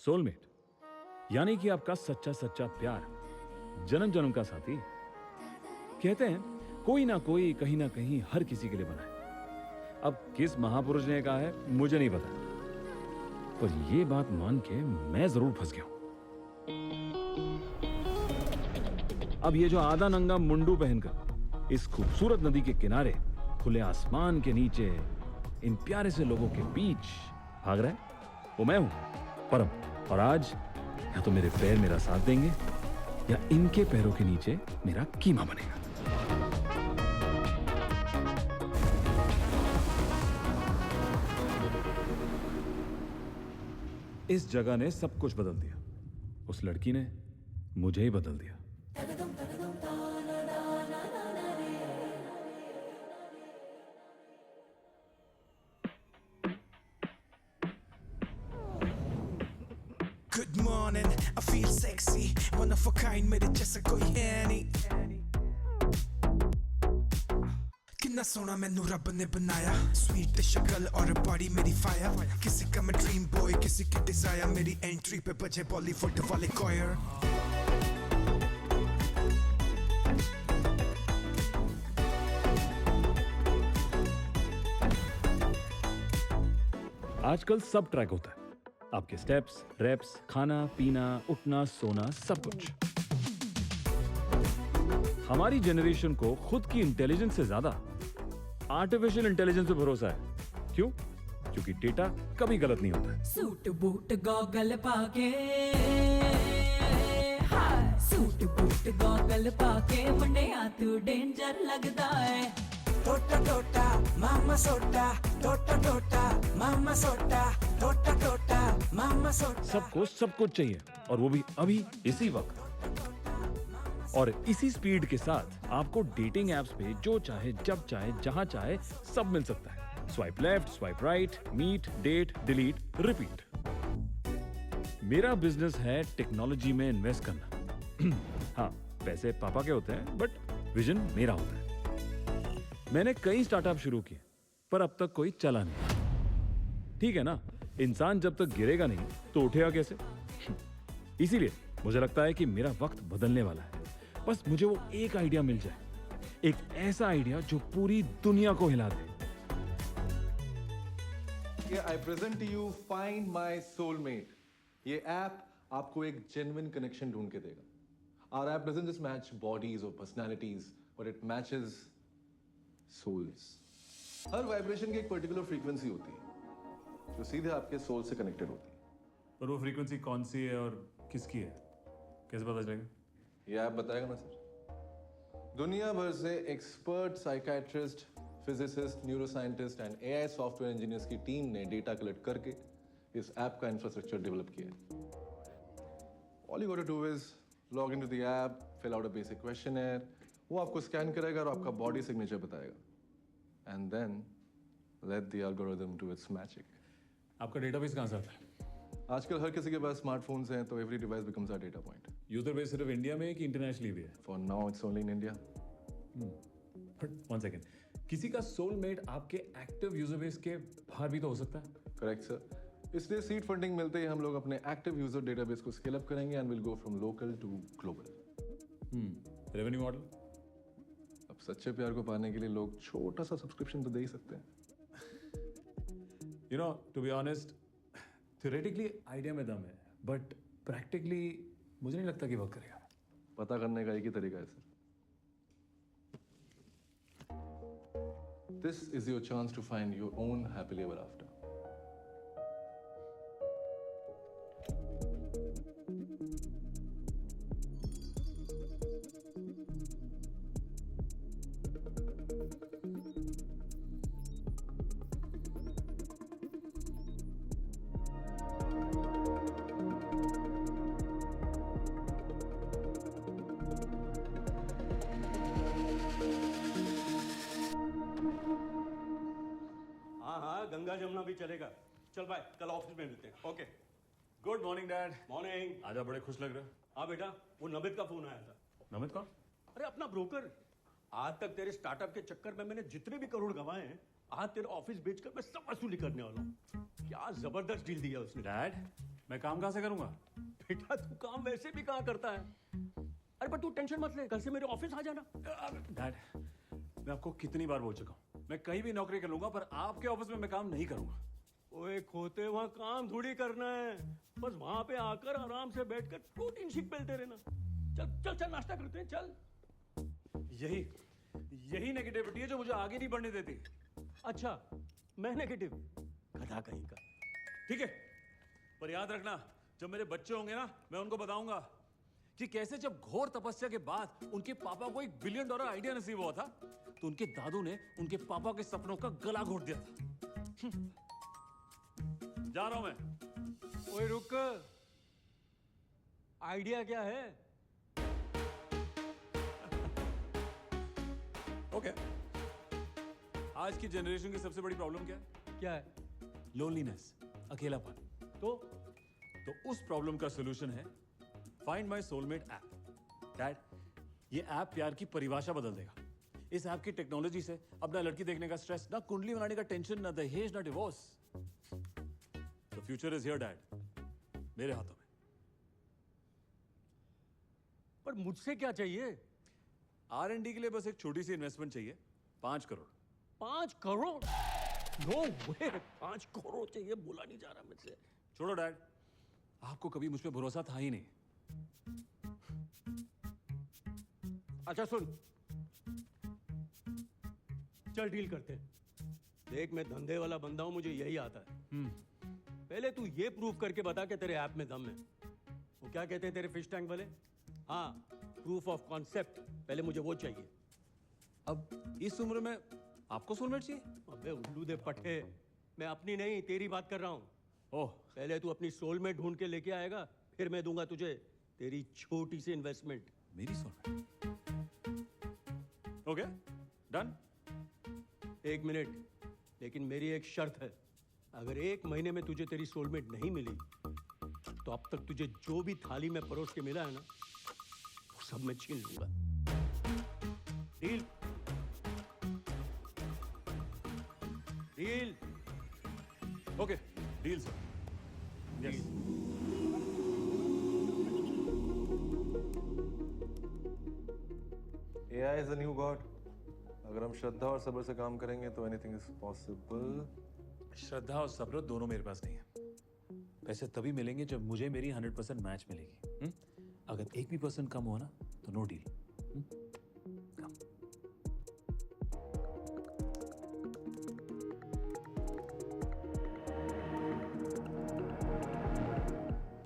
Soulmate यानी कि आपका सच्चा सच्चा प्यार, जन्म जन्म का साथी। कहते हैं कोई ना कोई कहीं ना कहीं हर किसी के लिए बना है। अब किस महापुरुष ने कहा है मुझे नहीं पता, पर यह बात मान के मैं जरूर फंस गया हूं। अब ये जो आधा नंगा मुंडू पहनकर इस खूबसूरत नदी के किनारे खुले आसमान के नीचे इन प्यारे से लोगों के बीच भाग रहा है, वो मैं हूं परम। और आज या तो मेरे पैर मेरा साथ देंगे या इनके पैरों के नीचे मेरा कीमा बनेगा। इस जगह ने सब कुछ बदल दिया, उस लड़की ने मुझे ही बदल दिया। Good morning, I feel sexy, one of a kind मेरे जैसा कोई है नहीं। कितना सोना मैनू रब ने बनाया, स्वीट शक्ल और बॉडी मेरी फायर। किसी का मैं ड्रीम बॉय, किसी की डिजायर, मेरी एंट्री पे बजे बॉलीवुड वाले कॉयर। आजकल सब ट्रैक होता है, आपके स्टेप्स, रेप्स, खाना पीना, उठना सोना, सब कुछ। हमारी जनरेशन को खुद की इंटेलिजेंस से ज्यादा आर्टिफिशियल इंटेलिजेंस पे भरोसा है। क्यों? क्योंकि डेटा कभी गलत नहीं होता। सूट बूट गॉगल पाके, सूट बूट गॉगल पाके मुंडिया तू डेंजर लगदा है। टोटा टोटा मामा सोटा, टोटा टोटा मामा सोटा, टोटा टोटा मामा सोटा। सबको सब कुछ चाहिए, और वो भी अभी इसी वक्त। और इसी स्पीड के साथ आपको डेटिंग एप्स पे जो चाहे जब चाहे जहां चाहे सब मिल सकता है। Swipe left, swipe right, meet, date, delete, repeat. मेरा बिजनेस है टेक्नोलॉजी में इन्वेस्ट करना। हाँ, पैसे पापा के होते हैं, बट विजन मेरा होता है। मैंने कई स्टार्टअप शुरू किए, पर अब तक कोई चला नहीं। ठीक है ना, इंसान जब तक गिरेगा नहीं तो उठेगा कैसे? इसीलिए मुझे लगता है कि मेरा वक्त बदलने वाला है। बस मुझे वो एक आइडिया मिल जाए, एक ऐसा आइडिया जो पूरी दुनिया को हिला दे। I present to you Find My Soulmate. ये ऐप आपको एक genuine connection ढूंढ के देगा। Our app doesn't just match bodies or personalities, but it matches souls. Her vibration की एक पर्टिकुलर फ्रीक्वेंसी होती है जो सीधे आपके सोल से कनेक्टेड होती है। पर वो फ्रीक्वेंसी कौन सी है और किसकी है, कैसे पता चलेगा? ये ऐप बताएगा ना सर। दुनिया भर से expert psychiatrist, physicist, neuroscientist and AI software engineers की टीम ने डेटा कलेक्ट करके इस ऐप का इंफ्रास्ट्रक्चर डेवलप किया है। All you got to do is log into the app, fill out a basic questionnaire, वो आपको स्कैन करेगा और आपका बॉडी सिग्नेचर बताएगा। And then let the algorithm do its magic. आपका डेटाबेस कहां से आता है? आजकल हर किसी के पास स्मार्टफोन्स हैं, तो every device becomes a data point. User base सिर्फ इंडिया में है कि इंटरनेशनली भी है? For now it's only in India. But one second, किसी का सोलमेट आपके एक्टिव यूजर बेस के बाहर भी तो हो सकता है। करेक्ट सर, इसलिए सीड फंडिंग मिलते ही हम लोग अपने एक्टिव यूजर डेटाबेस को स्केल अप करेंगे and will go from local to global. Revenue model? अब सच्चे प्यार को पाने के लिए लोग छोटा सा सब्सक्रिप्शन तो दे ही सकते हैं। You know, to be honest, theoretically idea में दम है, बट प्रैक्टिकली मुझे नहीं लगता कि वर्क करेगा। पता करने का एक ही तरीका है sir. This is your chance to find your own happily ever after. हाँ हाँ, गंगा जमुना भी चलेगा। चल भाई, कल ऑफिस में मिलते हैं। Okay. Good morning dad. Morning. आजा, बड़े खुश लग रहे हो। हाँ बेटा, वो नमित का फोन आया था। नमित कौन? अरे अपना ब्रोकर। आज तक तेरे स्टार्टअप के चक्कर में मैंने जितने भी करोड़ गंवाए हैं, आज तेरे ऑफिस बेचकर मैं सब वसूली करने वाला हूँ। क्या जबरदस्त डील दिया उसने। डैड, मैं काम कहाँ से करूंगा? बेटा तू काम वैसे भी कहाँ करता है? अरे पर तू टेंशन मत ले, कल से मेरे ऑफिस आ जाना। डैड, मैं आपको कितनी बार बोल चुका हूँ, मैं कहीं भी नौकरी कर लूंगा, पर आपके ऑफिस में मैं काम नहीं करूंगा। ओए खोते, वहां काम थोड़ी करना है, बस वहां पे आकर आराम से बैठकर प्रोटीन शेक पीते रहना। चल चल चल, नाश्ता करते हैं, चल। यही नेगेटिविटी है जो मुझे आगे नहीं बढ़ने देती। अच्छा, मैं नेगेटिव? गधा कहीं का। ठीक है, पर याद रखना, जब मेरे बच्चे होंगे ना, मैं उनको बताऊंगा कि कैसे जब घोर तपस्या के बाद उनके पापा को $1 बिलियन आइडिया नसीब हुआ था, तो उनके दादू ने उनके पापा के सपनों का गला घोट दिया था। जा रहा हूं मैं। ओए रुक, आइडिया क्या है? ओके, आज की जनरेशन की सबसे बड़ी प्रॉब्लम क्या है? क्या है? लोनलीनेस, अकेलापन। तो उस प्रॉब्लम का सॉल्यूशन है find my soulmate app. Dad, ये ऐप प्यार की परिभाषा बदल देगा। इस ऐप की टेक्नोलॉजी से अब ना लड़की देखने का स्ट्रेस, ना कुंडली बनाने का टेंशन, ना दहेज, ना divorce. The future is here dad, मेरे हाथों में। पर मुझसे क्या चाहिए? R&D के लिए बस एक छोटी सी इन्वेस्टमेंट चाहिए, 5 करोड़। 5 करोड़? नो वे, 5 करोड़ चाहिए, बोला नहीं जा रहा मुझसे। छोड़ो डैड, आपको कभी मुझ पर भरोसा था ही नहीं। अच्छा सुन, चल डील करते हैं। देख, मैं धंधे वाला बंदा हूं, मुझे यही आता है। पहले तू ये प्रूव करके बता कि तेरे ऐप में दम है। वो क्या कहते हैं तेरे फिश टैंक वाले? हाँ, प्रूफ ऑफ कॉन्सेप्ट, पहले मुझे वो चाहिए। अब इस उम्र में आपको सोलमेट चाहिए? अबे उल्लू दे पट्टे, मैं अपनी नहीं तेरी बात कर रहा हूं। ओह, पहले तू अपनी सोल में ढूंढ के लेके आएगा, फिर मैं दूंगा तुझे तेरी छोटी सी इन्वेस्टमेंट। मेरी सोलमेट? Okay, done. 1 मिनट, लेकिन मेरी एक शर्त है। अगर 1 महीने में तुझे तेरी सोलमेट नहीं मिली, तो अब तक तुझे जो भी थाली में परोस के मिला है ना, वो सब मैं छीन लूंगा। Deal? Deal? Okay, deal sir. Yes. AI is the new god. अगर हम श्रद्धा और सब्र से काम करेंगे तो एनीथिंग इज पॉसिबल। श्रद्धा और सब्र दोनों मेरे पास नहीं है। पैसे तभी मिलेंगे जब मुझे मेरी 100% मैच मिलेगी। अगर 1 भी % कम हो ना, तो नो डील।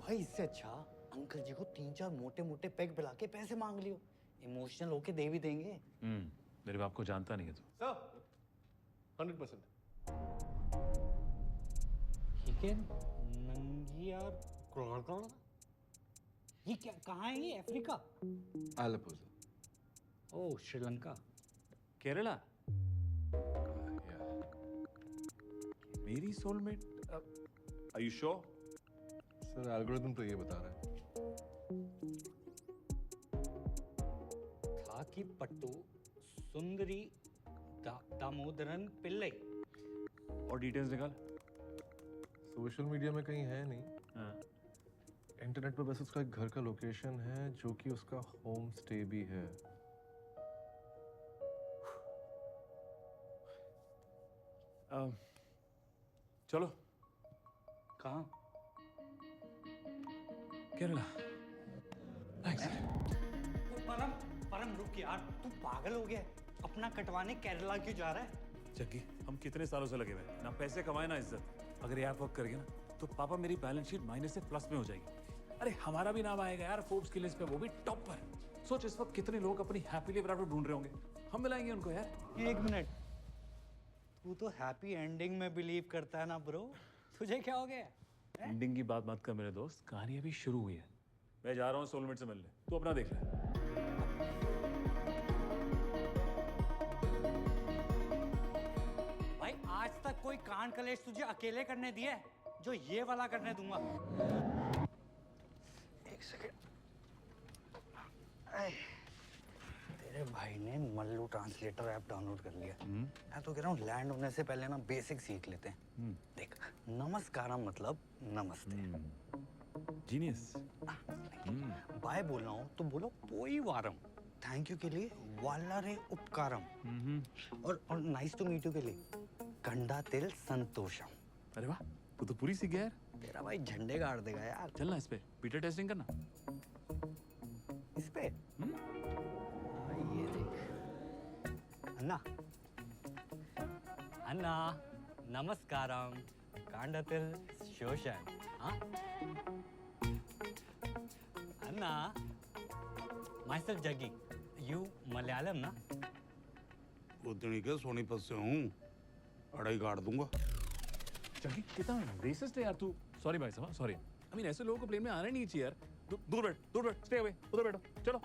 भाई इससे अच्छा अंकल जी को 3-4 मोटे मोटे पैक पिला के पैसे मांग लियो, इमोशनल होके दे भी देंगे। मेरे बाप को जानता नहीं है तो। सर, 100%। ठीक है, नंगी यार करोड़। ये क्या, कहाँ है ये? Africa? Alapuzha. Oh, Sri Lanka. Kerala? Yeah. मेरी soulmate? Are you sure? Sir, algorithm तो ये बता रहा है। था कि पट्टू सुंदरी दामोदरन पिल्लई। और डिटेल्स निकाल। सोशल मीडिया में कहीं है नहीं। हाँ। इंटरनेट पर बस उसका एक घर का लोकेशन है, जो कि उसका होम स्टे भी है। चलो। कहाँ? केरला। परम रुक यार, तू पागल हो गया? अपना कटवाने केरला क्यों जा रहा है? जग्गी, हम कितने सालों से लगे हुए हैं, ना पैसे कमाए ना इज्जत। अगर ये ऐप वर्क करेगा ना, तो पापा मेरी बैलेंस शीट माइनस से प्लस में हो जाएगी। अरे हमारा भी नाम आएगा यार फोर्ब्स की लिस्ट पे, वो भी टॉप पर। सोच इस वक्त कितने लोग अपनी हैप्पीली एवर आफ्टर ढूंढ रहे होंगे, हम मिलाएंगे उनको यार। 1 मिनट, तू तो हैप्पी एंडिंग में बिलीव करता है ना ब्रो? तुझे क्या हो गया? एंडिंग की बात मत कर मेरे दोस्त, कहानी अभी शुरू हुई है। मैं जा रहा हूँ सोलमेट से मिलने, तू अपना देख ले। भाई आज तक कोई कान कलेश तुझे अकेले करने दिया है जो ये वाला करने दूंगा? 1 सेकंड। तेरे भाई ने मल्लू ट्रांसलेटर ऐप डाउनलोड कर लिया। मैं तो कह रहा हूँ लैंड होने से पहले ना बेसिक सीख लेते हैं। देख, नमस्कारम मतलब नमस्ते। जीनियस। बाय बोलना हो तो बोलो पोई वारम। थैंक यू के लिए वाल्लारे उपकारम। और नाइस टू मीट यू के लिए कंडा तिल संतोषम। अरे वाह, तू तो पूरी सीख गया यार। तेरा भाई झंडे गाड़ देगा यार। चलना इस पे पीटर टेस्टिंग करना। इस पे ये देख अन्ना अन्ना नमस्कारम कांडतिल शोषण। हाँ अन्ना माई सेल्फ जगी यू मलयालम ना। उतनी के सोनीपत से हूँ, अड़ाई काट दूंगा। जगी कितना रेसिस्ट है यार तू। सॉरी भाई साहब, सॉरी। आई मीन ऐसे लोगों को प्लेन में आना नहीं चाहिए यार। दूर बैठ, स्टे अवे, उधर बैठो, चलो।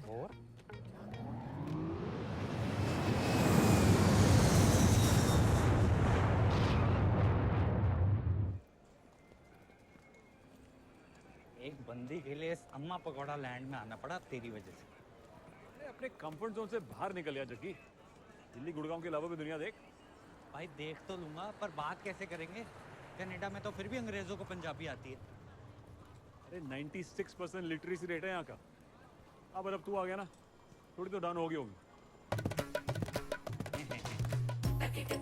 और एक बंदी के लिए इस अम्मा पकौड़ा लैंड में आना पड़ा तेरी वजह से। अरे अपने कंफर्ट जोन से बाहर निकल या जगी। दिल्ली गुड़गांव के अलावा भी दुनिया देख। भाई देख तो लूंगा पर बात कैसे करेंगे? कनाडा में तो फिर भी अंग्रेजों को पंजाबी आती है। अरे 96% लिटरेसी रेट है यहाँ का। अब तू आ गया ना, थोड़ी तो डाउन होगी होगी।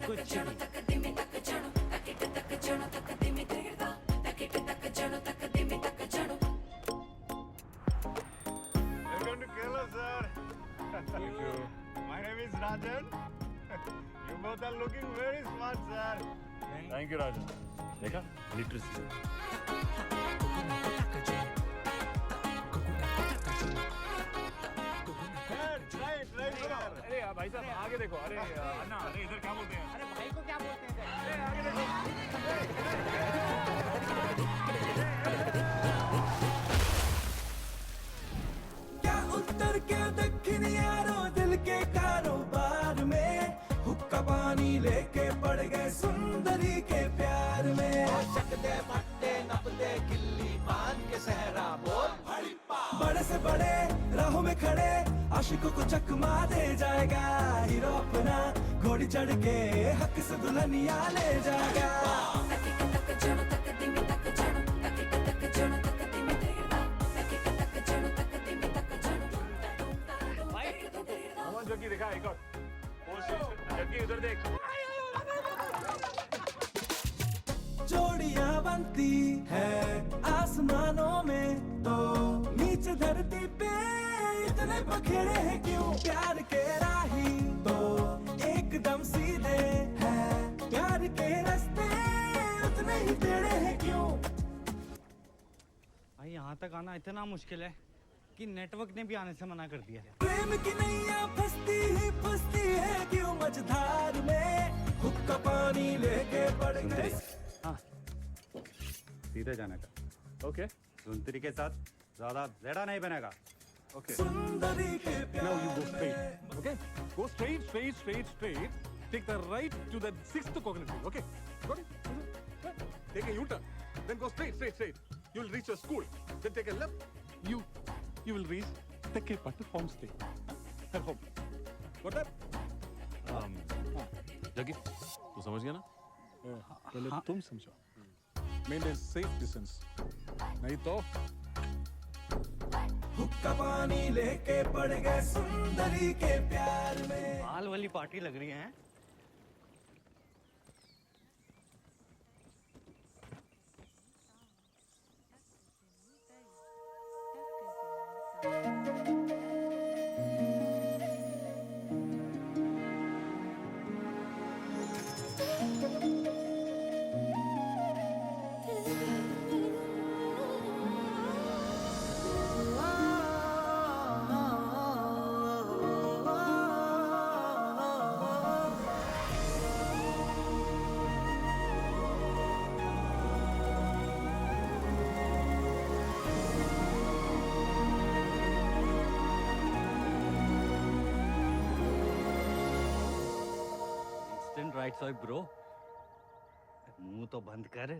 कुछ नहीं। Welcome to Kerala, sir. Thank you. My name is Rajan. You both are looking very smart, sir. Thank you Rajan. देखा लिटरेसी। Sir, try, sir. अरे भाई साहब आगे देखो। अरे अन्ना, अरे इधर क्या बोलते हैं? अरे भाई को क्या बोलते हैं? अरे आगे देखो। क्या उत्तर क्या दक्षिण यारो दिल के कारोबार में हुक्का पानी लेके पड़ गए सुंदरी के प्यार में। चकदे पट्टे नपदे गिल्ली पान के सहरा बोल बड़े से बड़े राहों में खड़े आशिकों को चकमा दे जाएगा। हीरो अपना घोड़ी चढ़ के हक से दुल्हनिया ले जाएगा। कौन जग्गी दिखा एक और। जग्गी उधर देख। जोड़ियां बनती है आसमानों में तो नीचे धरती पे इतने बखेड़े हैं क्यों? प्यार के राही तो एकदम सीधे हैं, प्यार के रास्ते उतने ही टेढ़े हैं क्यों? भाई यहाँ तक आना इतना मुश्किल है कि नेटवर्क ने भी आने से मना कर दिया है। प्रेम की नैया फंसती है क्यों मझधार में? हुक्का पानी लेके पड़ गए। सीधे जाने का। ओके सुंदरी के साथ ज्यादा जेड़ा नहीं बनेगा। ओके। सुंदरी के Now you go प्यार straight. Okay? Go straight. Take the right to the 6th coconut tree. Okay? Got it? Take a U-turn. Then go straight. You will reach your school. Then take a left. You will reach Tekepattu homestay. Her home. Got that? जगी, तू समझ गया ना? पहले तुम समझो। Maintain safe distance, नहीं तो हुक्का पानी लेके पड़ गए सुंदरी के प्यार में। माल वाली पार्टी लग रही है। राइट साइड ब्रो, मुंह तो बंद कर।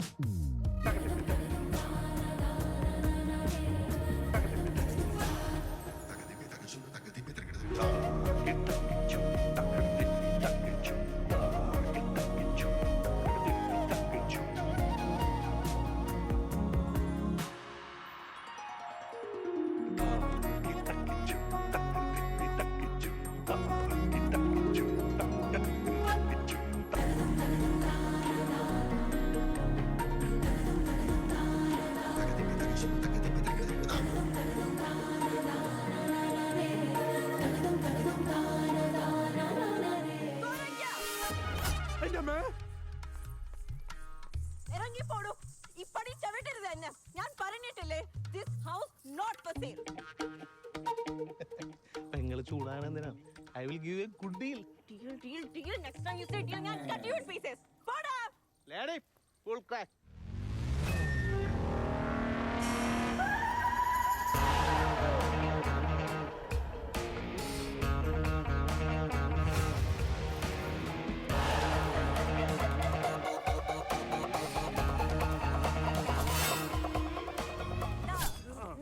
ഇറങ്ങിപ്പോടൂ. ഈ പടി ചവിട്ടരുത് എന്നെ. ഞാൻ പറഞ്ഞിട്ടില്ലേ, this house not for sale. നിങ്ങൾ ചൂടാണെന്തിനാ? I will give you a good deal. Deal. Next time you say deal, ഞാൻ cut you in pieces. പോടാ. Lady, full crack.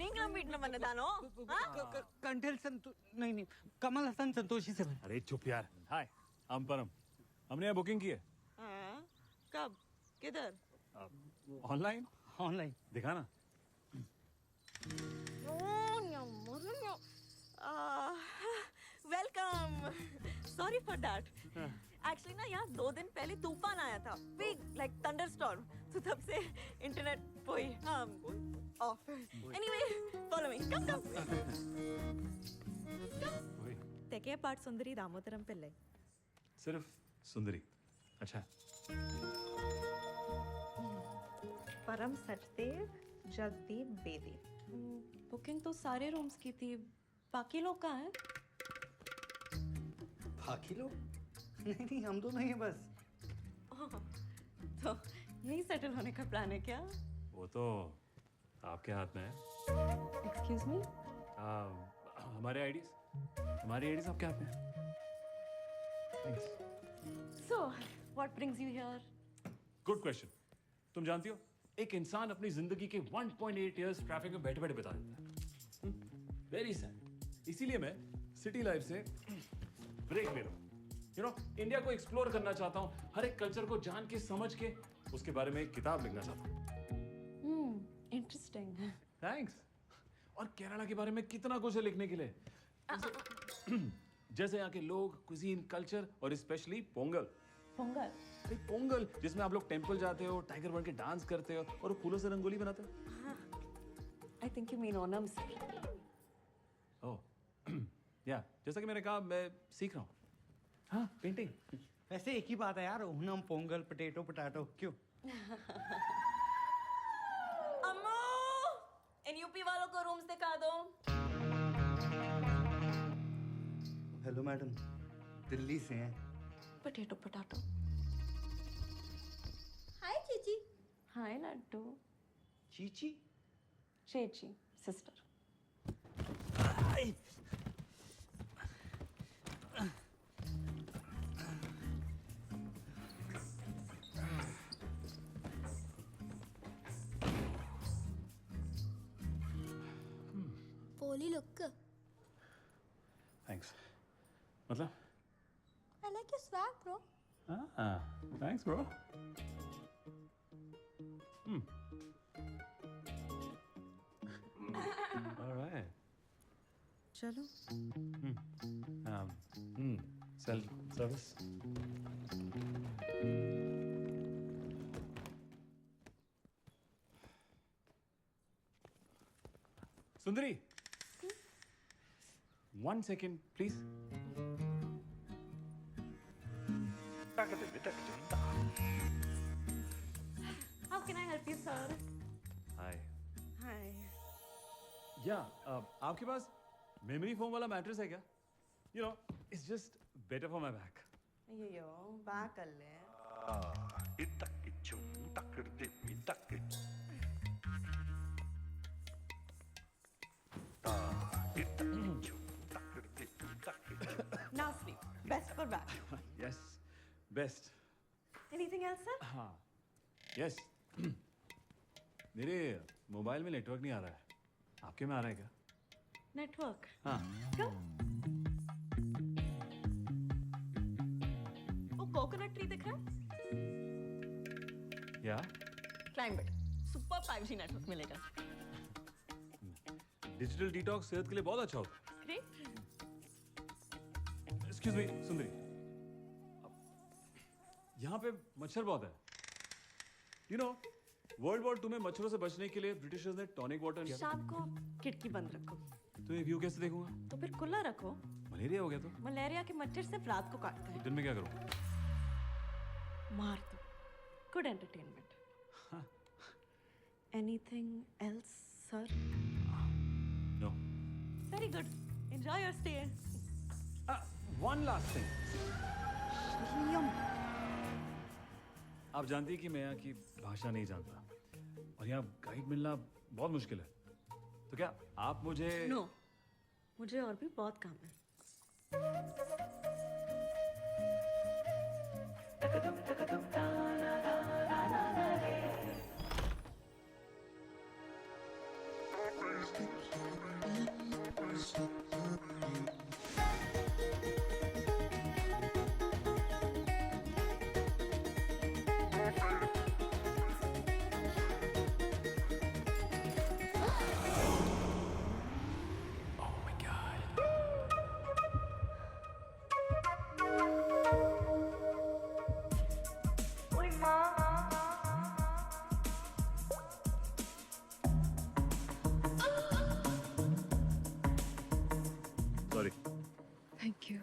നീങ്ങളും വീട്ടിലും വന്നതാണോ? कंठेल नहीं कमल हसन संतोषी से बना। अरे चुप यार। हाय, हम परम। हमने यहाँ बुकिंग की है कब? किधर? ऑनलाइन। ऑनलाइन दिखाना। Welcome. Sorry for that. Actually ना यहाँ 2 दिन पहले तूफान आया था, बिग लाइक थंडरस्टॉर्म. तो तब से इंटरनेट पोई off. Anyway follow me. Come. തെക്കേ പാട്ട് സുന്ദരി ദാമോദരം പിള്ളை. सिर्फ सुंदरी। अच्छा। परम सचदेव, जगदीप बेदी. बुकिंग तो सारे रूम्स की थी, बाकी लोग कहाँ हैं? बाकी लोग नहीं हम दोनों ही बस। तो यही सेटल होने का प्लान है क्या? वो तो आपके हाथ में है। Excuse me. हमारी आईडीज आपके हाथ में है। Thanks. So, what brings you here? Good question. तुम जानती हो, एक इंसान अपनी जिंदगी के 1.8 इयर्स ट्रैफिक में बैठे बैठे बिता देता है। Very sad. इसीलिए मैं सिटी लाइफ से ब्रेक ले रहा हूँ। इंडिया को एक्सप्लोर करना चाहता हूँ, हर एक कल्चर को जान के समझ के उसके बारे में एक किताब लिखना चाहता हूँ। इंटरेस्टिंग. थैंक्स। और केरला के बारे में कितना कुछ है लिखने के लिए। जैसे यहाँ के लोग, कुजीन, कल्चर और स्पेशली पोंगल। पोंगल जिसमें आप लोग टेंपल जाते हो, टाइगर बन के डांस करते हो और फूलों से रंगोली बनाते हो। I think you mean Onam sir. ओह, या जैसा कि मैंने कहा, मैं सीख रहा हूँ। हाँ, पेंटिंग। वैसे एक ही बात है यार, ओनम पोंगल पोटैटो पोटैटो क्यों? अम्मू, इन यूपी वालों को रूम्स दिखा दो. हेलो मैडम, दिल्ली से हैं। Potato potato. हाय चीची. हाय लड्डू. चीची चेची सिस्टर. पोली लुक. थैंक्स। मतलब? I like your swag, bro. Thanks, bro. All right. चलो. Self service. Sundari, 1 second, please. How can I help you, sir? Hi. Hi. आपके पास memory foam वाला mattress है क्या? It's just better for my back. अయ్యో back कर ले. Now sleep. Best for back. Yes, best. Anything else, sir? हाँ, yes. मेरे mobile में network नहीं आ रहा है, आपके में आ रहा है क्या? Network. हाँ. क्यों? वो कोकोनट ट्री दिख रहा है? या? Climb it. Super 5G network मिलेगा. डिजिटल डिटॉक्स सेहत के लिए बहुत अच्छा होता है. Great. Excuse me, सुंदरी. यहाँ पे मच्छर बहुत है. वर्ल्ड वॉर 2 में मच्छरों से बचने के लिए ब्रिटिशर्स ने टॉनिक वाटर. शाम को खिड़की बंद रखो. तो ये व्यू कैसे देखूंगा? तो फिर खुला रखो. मलेरिया हो गया तो? मलेरिया के मच्छर सिर्फ रात को काटते हैं. दिन में क्या करूँ? मार दो. Good entertainment. Anything else, sir? No. Very good. Enjoy your stay. One last thing. आप जानती हैं कि मैं यहाँ की भाषा नहीं जानता और यहाँ गाइड मिलना बहुत मुश्किल है, तो क्या आप मुझे No. मुझे और भी बहुत काम है. Sorry. Thank you.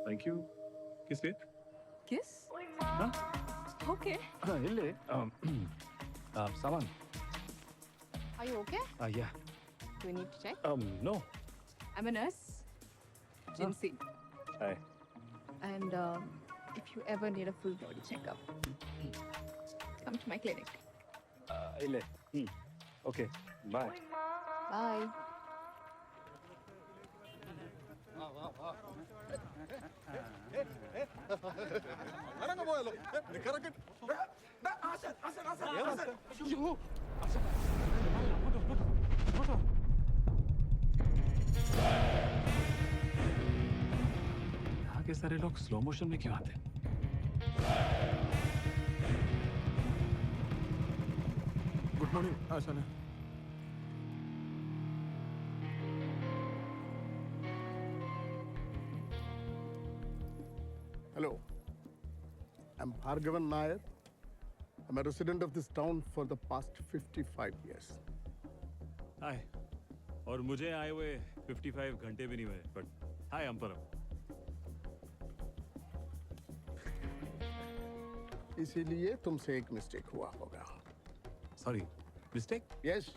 Thank you. किस लिए? Kiss? हाँ? Okay. हाँ, इल्ले. सामान. Are you okay? Yeah. Do we need to check? No. I'm a nurse, Jinsi. Hi. And if you ever need a full body checkup, come to my clinic. इल्ले. Okay. Bye. Bye. यहाँ के सारे लोग slow motion में क्यों आते हैं? Good morning Asha. Hello, I'm Bhargavan Nair. I'm a resident of this town for the past 55 years. हाय. और मुझे आए हुए 55 घंटे भी नहीं हुए, बट हाय अंपरम. इसीलिए तुमसे एक मिस्टेक हुआ होगा. सॉरी. मिस्टेक? यस,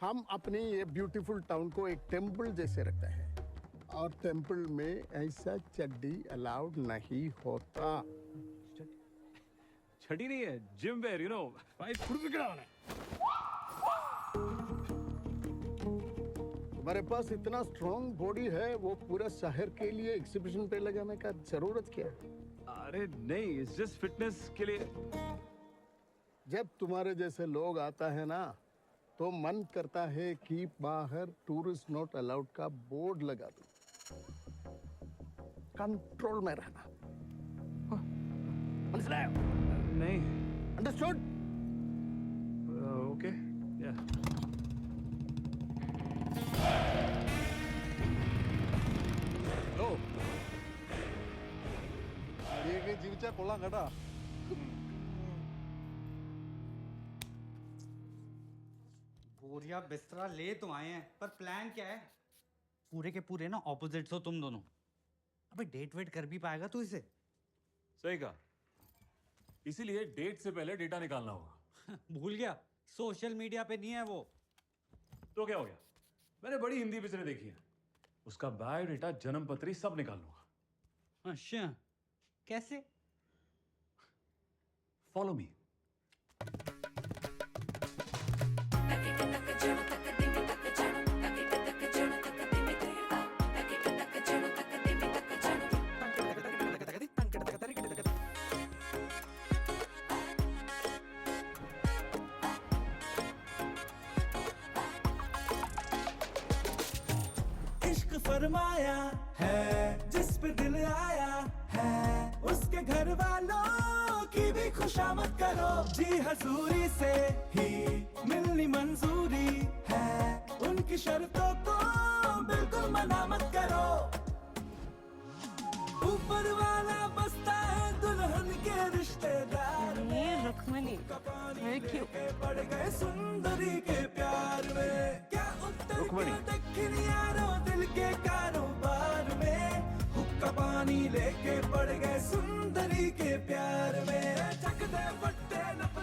हम अपनी ये ब्यूटीफुल टाउन को एक टेम्पल जैसे रखते हैं और टेम्पल में ऐसा चड्डी अलाउड नहीं होता. छड़ी नहीं है, जिम वेयर, यू नो. तुम्हारे पास इतना स्ट्रॉन्ग बॉडी है, वो पूरा शहर के लिए एग्जीबिशन पे लगाने का जरूरत क्या है? अरे नहीं, इट्स जस्ट फिटनेस के लिए. जब तुम्हारे जैसे लोग आता है ना, तो मन करता है कि बाहर टूरिस्ट नॉट अलाउड का बोर्ड लगा दो. कंट्रोल में रहना. नहीं. अंडरस्टूड? ओके. या. जीवच्या कोला गड़ा. बोरिया बिस्तरा ले तो आए हैं, पर प्लान क्या है? पूरे के पूरे ना ऑपोजिट्स हो तुम दोनों. अबे डेट वेट कर भी पाएगा तू इसे? सही कहा. इसीलिए डेट से पहले डेटा निकालना होगा. भूल गया, सोशल मीडिया पे नहीं है वो. तो क्या हो गया? मैंने बड़ी हिंदी पिक्चरें देखी हैं. उसका बायोडेटा, जन्म पत्री सब निकाल लूंगा. अच्छा, कैसे? Follow me. इश्क फरमाया है जिस पे दिल आया है, उसके घर वालों की भी खुशामद करो. जी हजूरी से ही मिलनी मंजूरी है, उनकी शर्तों को बिल्कुल मना मत करो. ऊपर वाला बसता है दुल्हन के रिश्तेदार में. Rukmini, very cute. पड़ गए सुंदरी के प्यार में. क्या उत्तर क्या दक्षिण यारो दिल के कारोबार में. हुक्का पानी लेके पड़ गए सुंदरी के प्यार में. चक दे पट्टे नप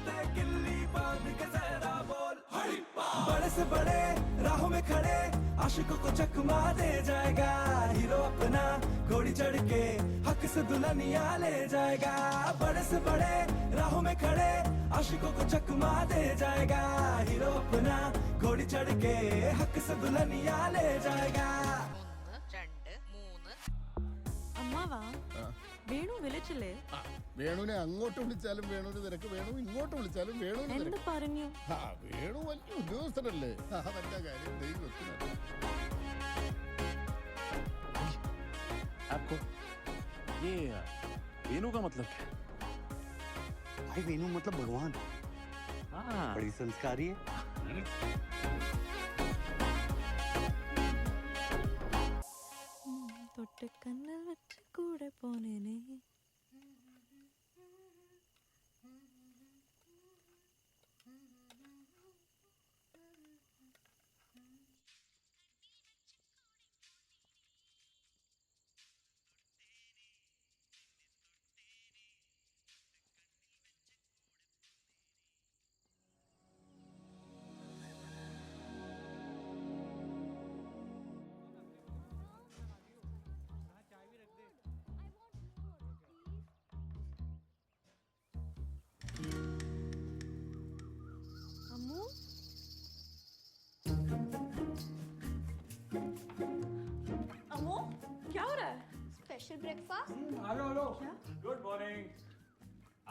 से बड़े राहों में खड़े आशिकों को चकमा दे जाएगा हीरो अपना घोड़ी चढ़ के हक से दुल्हनिया ले जाएगा बड़े से बड़े राहों में खड़े आशिकों को चकमा दे जाएगा हीरो अपना घोड़ी चढ़ के हक से दुल्हनिया ले जाएगा അമ്മാവാ വേണു വിളിച്ചില്ലേ വേണുവിനെ അങ്ങോട്ട് വിളിച്ചാലും വേണുവിന് തിരക്ക് വേണു ഇങ്ങോട്ട് വിളിച്ചാലും വേണുവിന് എന്ത് തിരക്ക് പറഞ്ഞു ആ വേണു വലിയ ഉദ്യോഗസ്ഥനല്ലേ അവന്റെ കാര്യം ദൈവം വെക്കുന്നത് आपको ये वेणु का मतलब क्या है? भाई वेणु मतलब भगवान। हाँ बड़ी संस्कारी है। തൊട്ട് കണ്ണൽ വെച്ച് കൂടെ പോനേനെ अम्मू अम्मू क्या हो रहा है special breakfast. Hello hello good morning.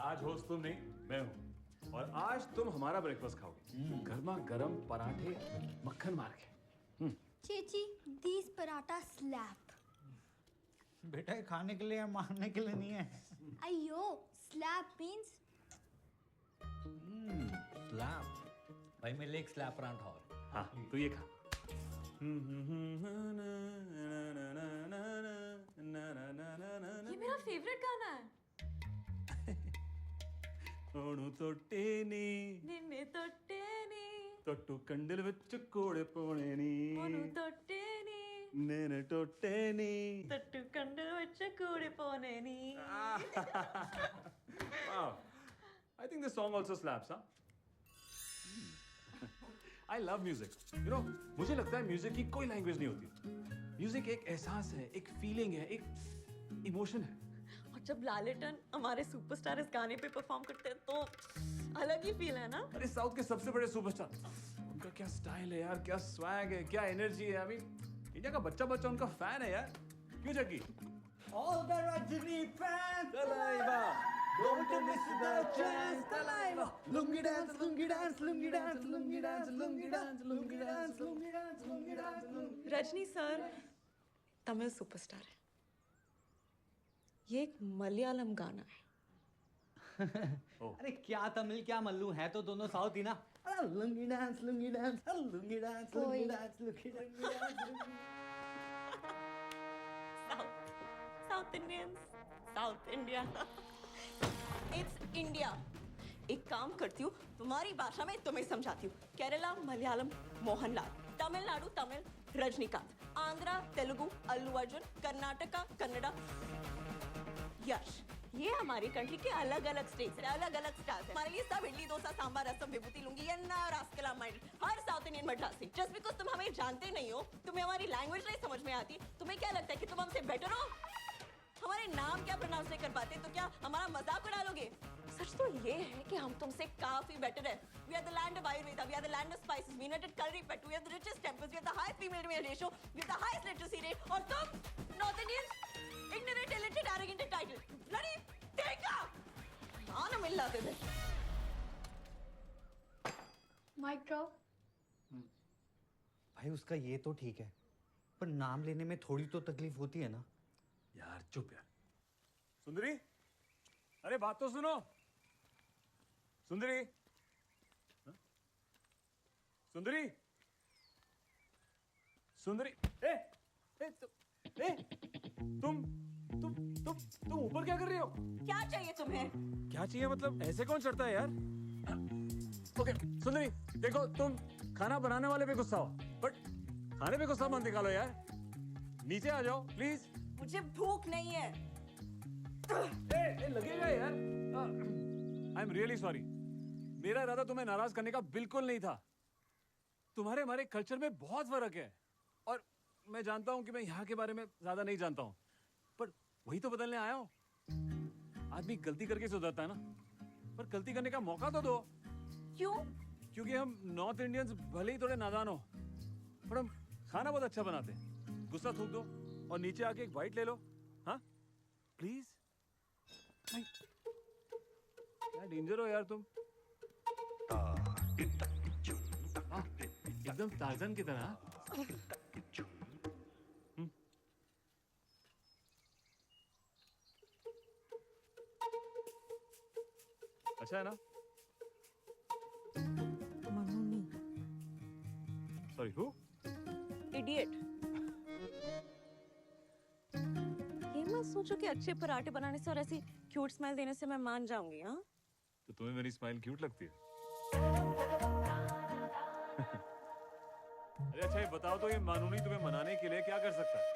आज होस्ट तुम नहीं मैं हूँ और आज तुम हमारा ब्रेकफास्ट खाओगे गर्मा गर्म पराठे मक्खन मार के। चेची दीस पराठा स्लैप। बेटा ये खाने के लिए मारने के लिए नहीं है। अयो स्लैप मींस स्लैप। भाई मेरे लिए एक स्लैप पराठा और। हाँ तो ये खा। ये मेरा फेवरेट गाना है ഓണു തൊട്ടേനി നിന്നെ തൊട്ടേനി തൊട്ടു കണ്ടിൽ വെച്ച് കൂടെ പോണേനി ഒന്നു തൊട്ടേനി നേനെ തൊട്ടേനി തൊട്ടു കണ്ടു വെച്ച കൂടെ പോനേനി Wow. I think this song also slaps, huh? I love music. You know, मुझे लगता है म्यूजिक की कोई लैंग्वेज नहीं होती। म्यूजिक एक एहसास है, एक फीलिंग है, एक इमोशन है। और जब लालेटन हमारे सुपरस्टार इस गाने पे परफॉर्म करते हैं तो अलग ही फील है ना। अरे साउथ के सबसे बड़े सुपरस्टार, उनका क्या स्टाइल है यार, क्या स्वैग है, क्या एनर्जी है। अभी इंडिया का बच्चा बच्चा उनका फैन है यार। क्यों Jaggi? All the Rajini fans तलाइवा, don't miss the chance. Talaiva. Lungi dance, lungi dance, lungi dance, lungi dance, lungi dance, lungi dance, lungi dance, lungi dance. Rajni sir Tamil superstar है। ये एक मलयालम गाना है। अरे क्या तमिल क्या मल्लू है तो दोनों साउथ ही ना। अरे lungi dance, lungi dance, lungi dance, lungi dance, lungi dance. South Indians, south India, it's India. एक काम करती हूँ तुम्हारी भाषा में तुम्हें समझाती हूँ। केरला मलयालम मोहनलाल, तमिलनाडु तमिल रजनीकांत, आंध्रा तेलुगु अल्लू अर्जुन, कर्नाटका कन्नड़ा यश। ये हमारी कंट्री के अलग अलग स्टेट्स है, अलग अलग स्टाइल्स है। हमारे लिए सब इडली डोसा सांभर रसम विभूति लुंगी यन्ना रास्कला माइंड हर South Indian Madrasi. Just because तुम हमें जानते नहीं हो, तुम्हें हमारी लैंग्वेज नहीं समझ में आती, तुम्हें क्या लगता है कि तुम हमसे बेटर हो? हमारे नाम क्या प्रोनाउंस नहीं कर पाते तो क्या हमारा मजाक उड़ालोगे? सच तो ये है कि हम तुमसे काफी बेटर है। We are the land of Ayurveda, we are the land of spices, we invented curry pet, we have the richest temples, we have the highest female to male ratio, we have the highest literacy rate। और तुम North Indians, ignorant, illiterate, arrogant, entitled, bloody देखा? आना मिल लाते थे। Mic drop. भाई उसका ये तो ठीक है, पर नाम लेने में थोड़ी तो तकलीफ होती है ना। यार चुप यार। सुंदरी, अरे बात तो सुनो। सुंदरी, हाँ? सुंदरी, सुंदरी, तुम ऊपर क्या कर रही हो? क्या चाहिए तुम्हें? क्या चाहिए मतलब ऐसे कौन चढ़ता है यार? ओके सुंदरी, देखो तुम खाना बनाने वाले पे गुस्सा हो, बट खाने पे गुस्सा मत निकालो यार। नीचे आ जाओ प्लीज। मुझे भूख नहीं है। लगेगा यार। I am really sorry. मेरा इरादा तुम्हें नाराज करने का बिल्कुल नहीं था। तुम्हारे हमारे कल्चर में बहुत फर्क है। और मैं जानता हूँ कि मैं यहाँ के बारे में ज्यादा नहीं जानता हूँ, पर वही तो बदलने आया हूँ। आदमी गलती करके सुधरता है ना, पर गलती करने का मौका तो दो। क्यों? क्योंकि हम नॉर्थ इंडियंस भले ही थोड़े नादान हो, पर हम खाना बहुत अच्छा बनाते हैं। गुस्सा थूक दो और नीचे आके एक बाइट ले लो। हाँ प्लीज। क्या डेंजर हो यार तुम। हाँ, एकदम टार्ज़न की तरह। अच्छा है ना? मनूनी। Sorry, who? इडियट। ये मत सोचो कि अच्छे पराठे बनाने से और ऐसी क्यूट स्माइल देने से मैं मान जाऊंगी। हाँ, तो तुम्हें मेरी स्माइल क्यूट लगती है? अरे अच्छा, ये बताओ तो, ये मानूनी तुम्हें मनाने के लिए क्या कर सकता है?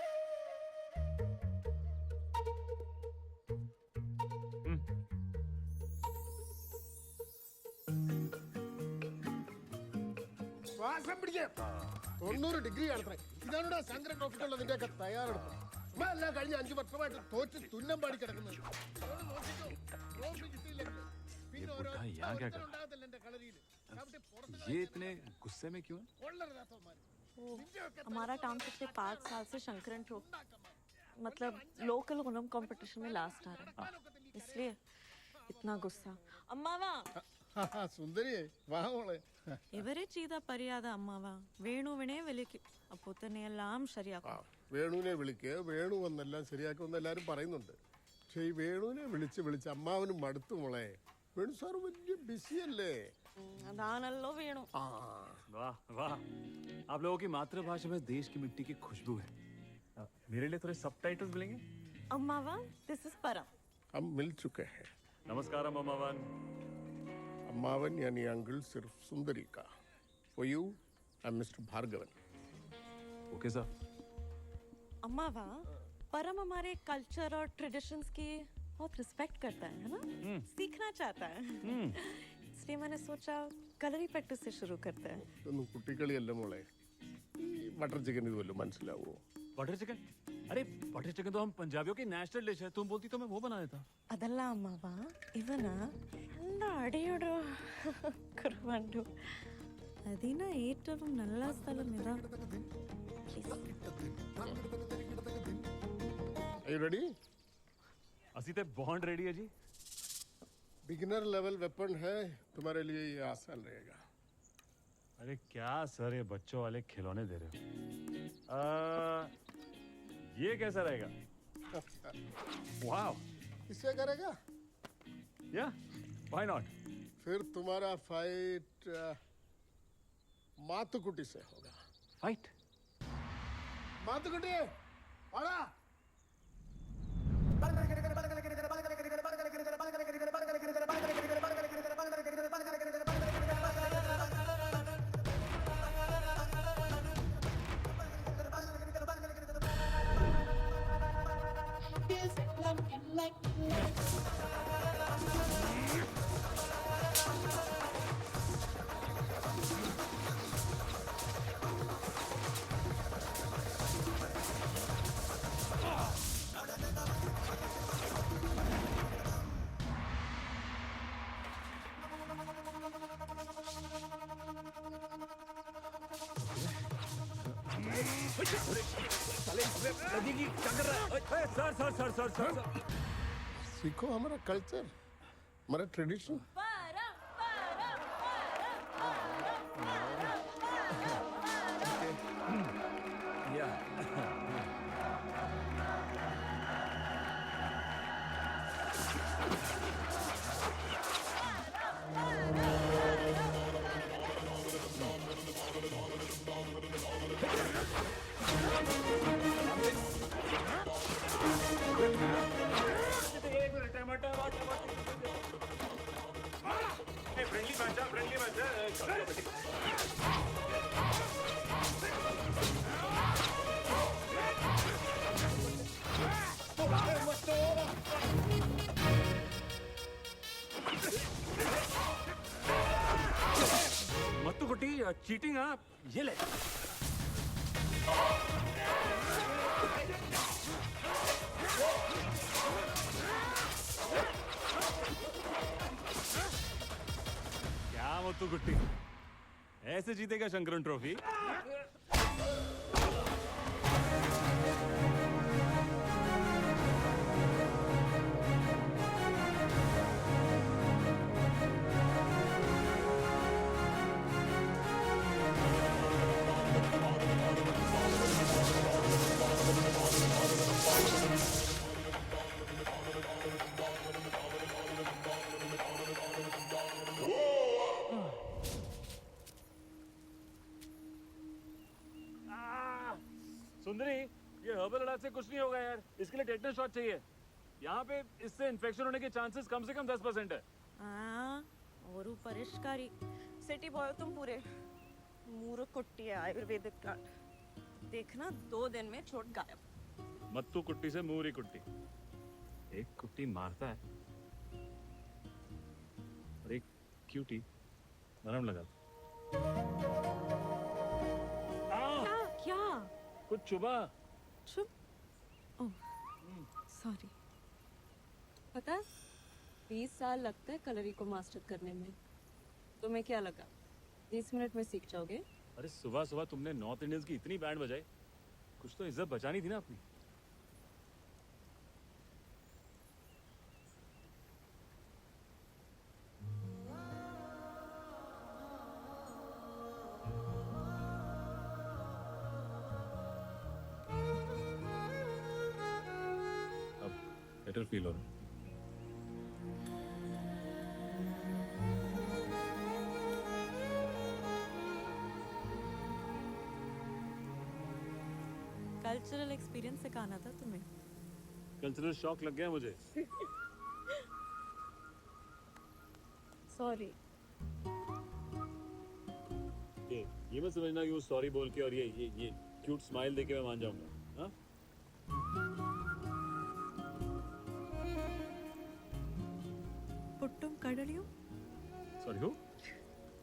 ശ്വാസം പിടിക്കാം. 90 ഡിഗ്രി ആണ്. ഇതാണോടാ ശങ്കരൻ ട്രോഫിക്കുള്ളതിന്റെ ഒക്കെ തയ്യാറെടുപ്പ്. നമ്മൾ എല്ലാം കഴിഞ്ഞ 5 വർഷമായിട്ട് തോറ്റ് തുന്നം പാടി കിടക്കുന്നത്. ട്രോഫി കിട്ടിയില്ലെങ്കിൽ പിന്നെ ഓരോ यहाँ क्या कर? ഉണ്ടാകത്തില്ല എന്റെ കളരിയിൽ. ये इतने गुस्से में क्यों है? हमारा टाउन पिछले 5 साल से शंकरन ट्रॉफी मतलब लोकल ओणम कंपटीशन में लास्ट आ रहा है, इसलिए इतना गुस्सा. अम्मावा സുന്ദരിയെ വാ മോളെ. ഇവരെ ചെയ്ത പരിയാത അമ്മാവ വേണുവിനെ വിളിക്കും, അപ്പൊ തന്നെ എല്ലാം ശരിയാക്കും. വേണുവിനെ വിളിക്കുക, വേണു വന്നെല്ലാം ശരിയാക്കുമെന്ന് എല്ലാരും പറയുന്നുണ്ട്. പക്ഷെ ഈ വേണുവിനെ വിളിച്ച് അമ്മാവനും മടുത്തു മോളെ. വേണു സാർ വലിയ ബിസിയല്ലേ. അതാണല്ലോ വേണു. वाह वाह, आप लोगों की मातृभाषा में देश की मिट्टी की खुशबू है। मेरे लिए थोड़े सबटाइटल्स मिलेंगे? अम्मावा, दिस इज परम. हम मिल चुके हैं. नमस्कारम अम्मावन. अम्मावन यानी अंकल सिर्फ सुंदरी का. For you, I'm Mr. Bhargavan. Okay sir. अम्मावा, परम हमारे कल्चर और ट्रेडिशंस की बहुत रिस्पेक्ट करता है ना, सीखना चाहता है. इसलिए मैंने सोचा कलरी प्रैक्टिस से शुरू करते हैं. ഇതൊന്നും കുട്ടിക്കളിയല്ല മോളെ. ഈ ബട്ടർ ചിക്കൻ ഇതുവല്ലോ മനസ്സിലാവോ? Butter chicken? अरे बटर चिकन तो हम पंजाबियों की नेशनल डिश है, तुम बोलती तो मैं वो बना देता. ಅದಲ್ಲ ಅಮ್ಮವ, ಇವನ അടിയോടോ കുർബാണ്ടു അതിന ഏറ്റവും നല്ല സ്ഥലം ഇതാ. Are you ready? असी ते बॉन्ड रेडी है जी. बिगिनर लेवल वेपन है, तुम्हारे लिए ये आसान रहेगा. अरे क्या सर, ये बच्चों वाले खिलौने दे रहे हो. ये कैसा रहेगा? वाह. इससे करेगा? या, व्हाई नॉट? फिर तुम्हारा फाइट मातुकुटी से होगा. फाइट? मातुकुटी, आड़ा. सर. सीखो हमारा कल्चर, हमारा ट्रेडिशन. चीटिंग हाँ ये ले क्या मोतू गुट्टी ऐसे जीतेगा शंकरन ट्रॉफी सुंदरी ये हर्बल इलाज से कुछ नहीं होगा यार इसके लिए टेटनस शॉट चाहिए यहाँ पे इससे इन्फेक्शन होने के चांसेस कम से कम 10% है और परिष्कारी सिटी बॉय तुम पूरे मूर्ख कुट्टी है आयुर्वेदिक प्लांट देखना 2 दिन में चोट गायब मत्तू कुट्टी से मूरी कुट्टी एक कुट्टी मारता है और एक क्यूटी नरम लगा क्या कुछ चुबा चुप ओह सॉरी पता है 20 साल लगता है कलरी को मास्टर करने में तुम्हें क्या लगा 20 मिनट में सीख जाओगे अरे सुबह सुबह तुमने नॉर्थ इंडियंस की इतनी बैंड बजाई कुछ तो इज्जत बचानी थी ना अपनी अब बेटर फील हो रहा है कल्चरल एक्सपीरियंस सिखाना था तुम्हें कल्चरल शॉक लग गया मुझे सॉरी ये मत समझना कि वो सॉरी बोल के और ये क्यूट स्माइल देके मैं मान जाऊंगा हाँ पुट्टुम कडलियो सॉरी हो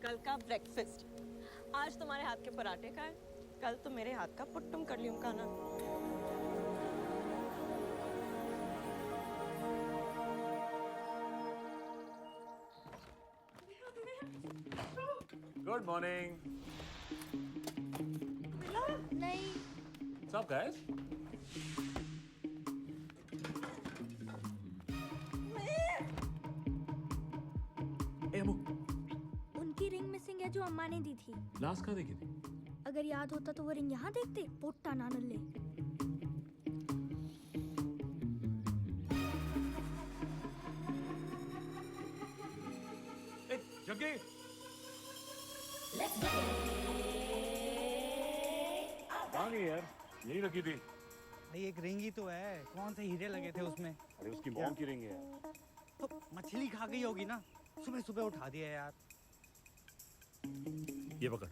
कल का ब्रेकफास्ट आज तुम्हारे हाथ के पराठे का है कल तो मेरे हाथ का पुट्टुम कडलियो का ना गुड मॉर्निंग नहीं सब गाइस उनकी रिंग मिसिंग है जो अम्मा ने दी थी लास्ट कहाँ देखी थी अगर याद होता तो वो रिंग यहाँ देखते पोट्टा ना नल्ले जग्गी कहाँ गई यार यही रखी थी भाई एक रिंग ही तो है कौन से हीरे लगे थे उसमें अरे उसकी मॉम की रिंग है तो मछली खा गई होगी ना सुबह सुबह उठा दिया यार ये पकड़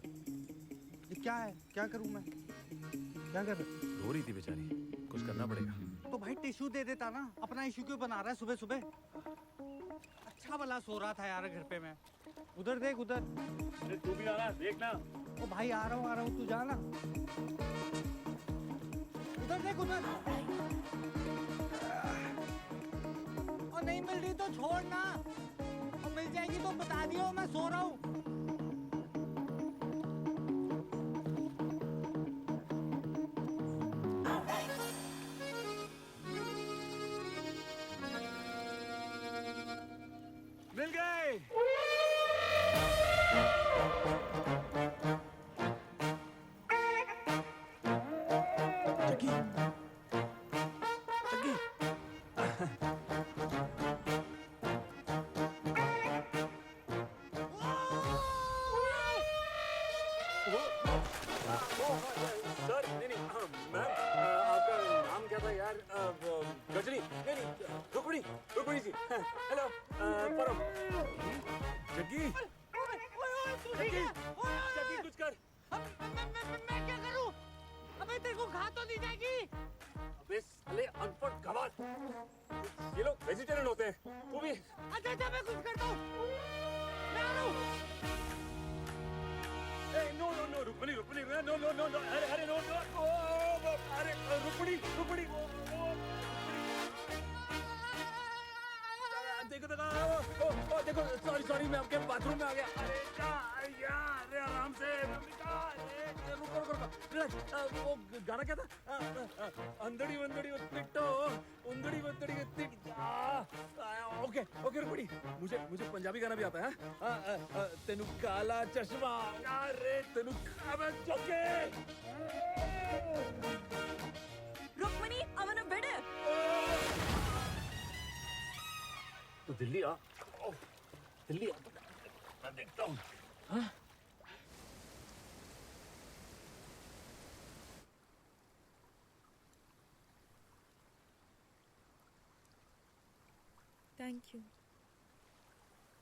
ये क्या है क्या करूं मैं क्या कर रो रही थी बेचारी कुछ करना पड़ेगा तो भाई टिश्यू दे देता ना अपना इश्यू क्यों बना रहा है सुबह सुबह अच्छा भला सो रहा था यार घर पे मैं उधर देख उधर अरे तू भी आना देखना ओ भाई आ रहा हूँ तू जाना उधर देख उधर और नहीं मिल रही तो छोड़ ना और मिल जाएगी तो बता दियो मैं सो रहा हूँ मिल गए सर नहीं मैम आपका नाम क्या था यार गजनी नहीं रुकमणी जी हेलो परम जग्गी जग्गी कुछ कर मैं क्या करूं अबे तेरे को खा तो नहीं जाएगी अबे साले अनपढ़ गवार ये लोग वेजिटेरियन होते हैं तू भी अच्छा मैं कुछ करता हूँ मैं आ रहा हूँ सॉरी सॉरी मैं आपके बाथरूम में आ गया। अरे यार अरे आराम से अरे रुको रुको रिलैक्स। वो गाना क्या था? अंदड़ी वंदड़ी तिट्टो उंदड़ी वंदड़ी तिट। ओके ओके रुपड़ी, मुझे पंजाबी गाना भी आता है। तेनु काला चश्मा अरे तेनु खावे चौके। Rukmini I want a better. तो दिल्ली आ, दिल्ली आ, मैं देखता हूँ। हाँ? Thank you.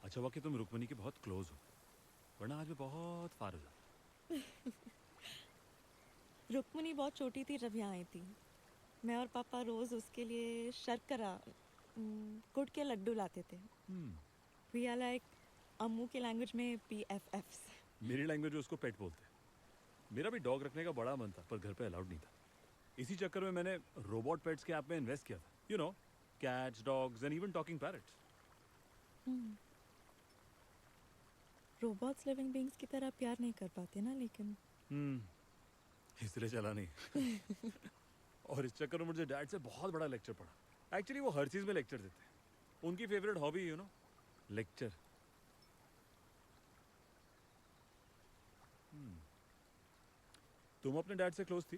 अच्छा हुआ कि तुम रुक्मणी के बहुत क्लोज हो, वरना आज मैं बहुत फार हो जाता। रुक्मणी बहुत छोटी थी जब यहाँ आई थी। मैं और पापा रोज उसके लिए शर्करा गुड़ के लड्डू लाते थे। वी आर लाइक अम्मू की लैंग्वेज में PFFs। मेरी लैंग्वेज में उसको पेट बोलते हैं। मेरा भी डॉग रखने का बड़ा मन था, पर घर पे अलाउड नहीं था। इसी चक्कर में मैंने रोबोट पेट्स के ऐप में इन्वेस्ट किया था। You know, cats, dogs and even talking parrots. Robots living beings की तरह प्यार नहीं कर पाते ना, लेकिन इसलिए चला नहीं। और इस चक्कर में मुझे डैड से बहुत बड़ा लेक्चर पड़ा। एक्चुअली वो हर चीज में लेक्चर देते हैं। उनकी favourite hobby you know lecture. तुम अपने डैड से क्लोज थी?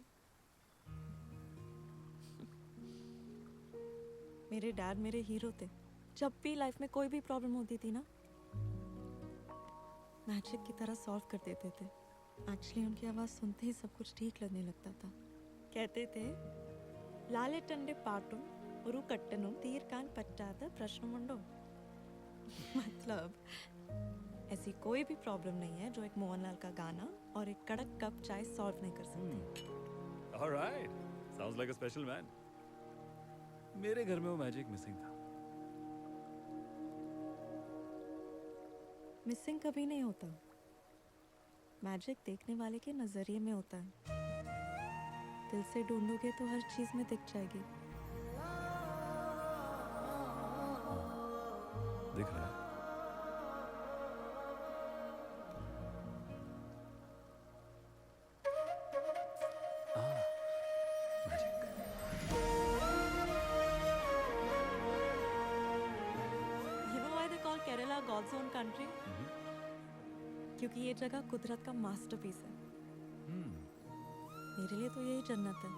मेरे डैड मेरे हीरो थे। जब भी लाइफ में कोई भी प्रॉब्लम होती थी ना, मैजिक की तरह सॉल्व कर देते थे। एक्चुअली उनकी आवाज़ सुनते ही सब कुछ ठीक लगने लगता था। कहते थे लाले टंडे पाटुम उरु कट्टनुम तीर कान पट्टाता प्रश्नमुंडो। मतलब ऐसी कोई भी प्रॉब्लम नहीं है जो एक मोहनलाल का गाना और एक कड़क कप चाय सॉल्व नहीं कर सकती। Alright, sounds like a special man. मेरे घर में वो मैजिक मिसिंग था। मिसिंग कभी नहीं होता। मैजिक देखने वाले के नजरिए में होता है। दिल से ढूंढोगे तो हर चीज में दिख जाएगी। दिख रहा है? You know why they call Kerala God's own country? क्योंकि ये जगह कुदरत का मास्टरपीस है। मेरे लिए तो यही जन्नत है।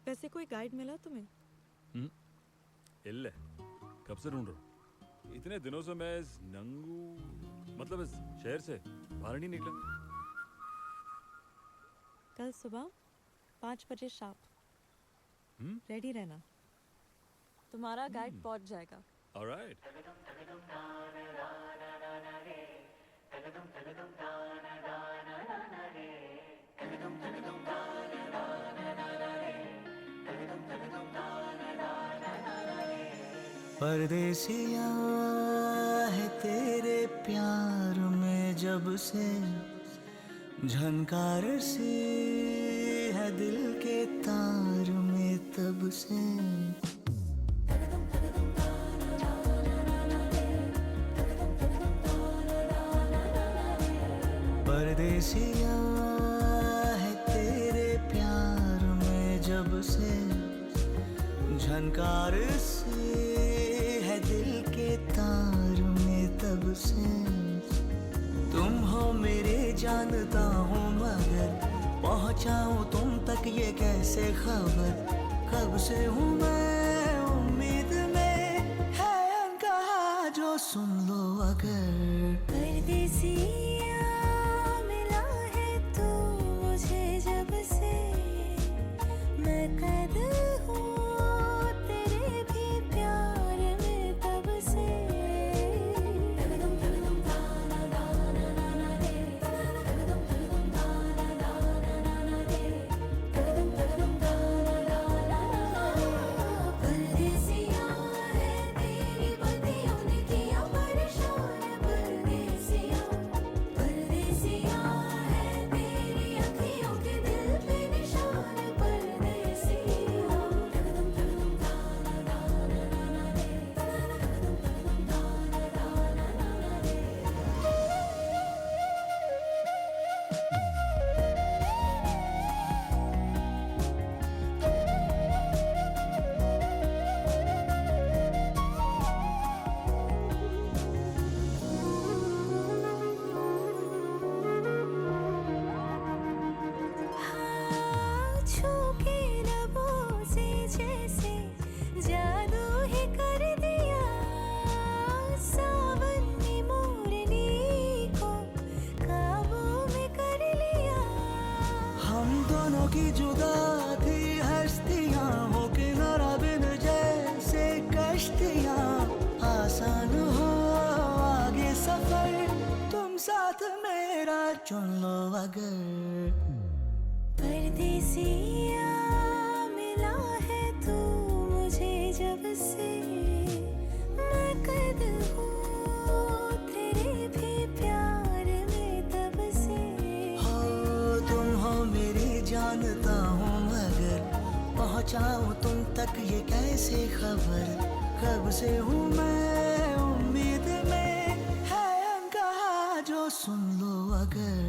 वैसे कोई गाइड मिला तुम्हें? इल्ले कब से ढूंढ रहा हूँ। इतने दिनों से मैं इस नंगू मतलब इस शहर से बाहर नहीं निकला। कल सुबह 5 बजे शार्प रेडी रहना। तुम्हारा गाइड पहुंच जाएगा। ऑलराइट। परदेसिया है तेरे प्यार में जब से झनकार सी है दिल के तार में तब से। परदेसिया है तेरे प्यार में जब से झनकार सी है दिल के तार में तब से। तुम हो मेरे जानता हूँ मगर पहुँचाऊँ तुम तक ये कैसे खबर। कब से हूँ मैं उम्मीद में है अनकहा जो सुन लो अगर। परदेसिया मिला है तू मुझे जब से मैं कैद हूँ तेरे भी प्यार में तब से। परदेसिया है तेरी बत्तियों ने किया परेशान। परदेसिया दिलों की जुदा थी हस्तियां हो किनारा बिन जैसे कश्तियां आसान हो आगे सफर तुम साथ मेरा चुन लो अगर परदेसिया मिला है तू मुझे जब से मैं कैद हूँ तेरे भी प्यार में तब से हो तुम हो मेरी जानता हूँ मगर पहुँचाऊँ तुम तक ये कैसे खबर कब से हूँ मैं उम्मीद में है अनकहा जो सुन लो अगर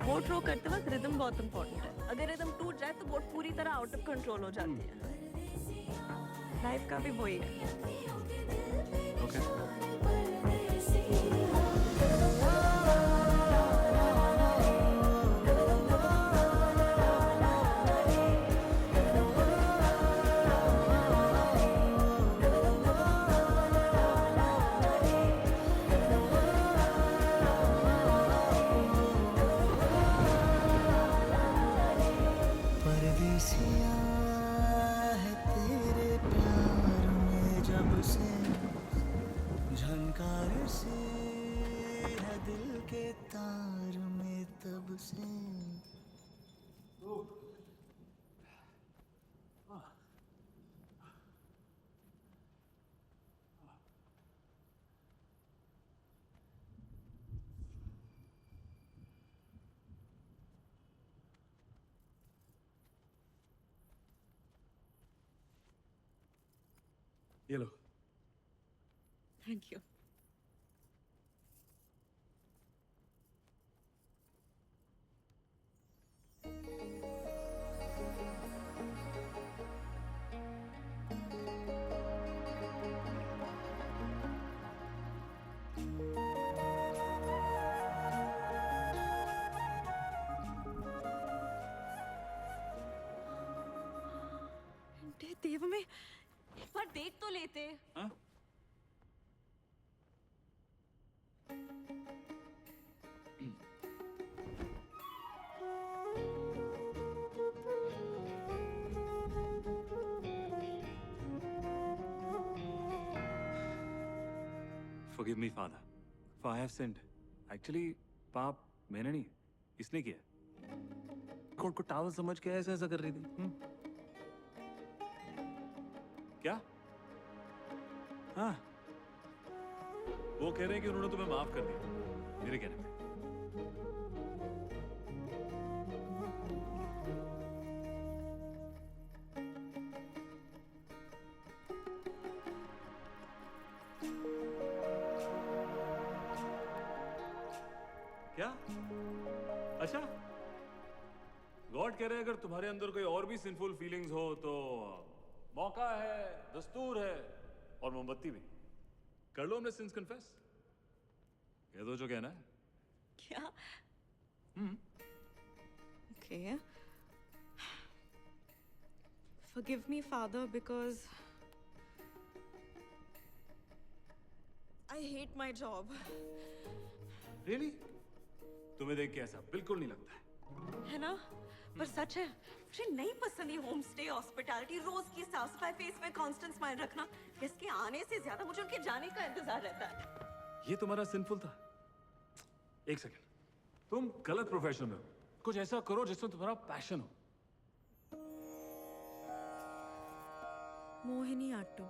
बोट रो करते वक्त रिदम बहुत इंपॉर्टेंट है। अगर रिदम टूट जाए तो बोट पूरी तरह आउट ऑफ कंट्रोल हो जाती है। लाइफ का भी वही है। परदेसिया है तेरे प्यार में जब से झनकार से है दिल के तार में तब से ये लो। Thank you. देव में एक बार देख तो लेते। हाँ? Forgive me, Father, for I have sinned. Actually, पाप मैंने नहीं, इसने किया। कोर्ट को टावल समझ के ऐसा कर रही थी। क्या? हाँ, वो कह रहे हैं कि उन्होंने तुम्हें माफ कर दिया मेरे कहने पे। क्या? अच्छा, गॉड कह रहे हैं अगर तुम्हारे अंदर कोई और भी सिंफुल फीलिंग्स हो तो मौका है, दस्तूर है और मोमबत्ती भी। कर लो हमने सिंस कन्फेस। कह दो जो कहना है। क्या? Okay. Forgive me, Father, because I hate my job. Really? तुम्हें देख के ऐसा बिल्कुल नहीं लगता है। है ना? पर सच है, मुझे नहीं पसंद ये होम स्टे हॉस्पिटैलिटी, रोज की साफ सफाई, फेस में कांस्टेंट स्माइल रखना। गेस्ट के आने से ज्यादा मुझे उनके जाने का इंतजार रहता है। ये तुम्हारा सिंफुल था। एक सेकंड, तुम गलत प्रोफेशन में हो। कुछ ऐसा करो जिसमें तुम्हारा पैशन हो। मोहिनी आट्टू।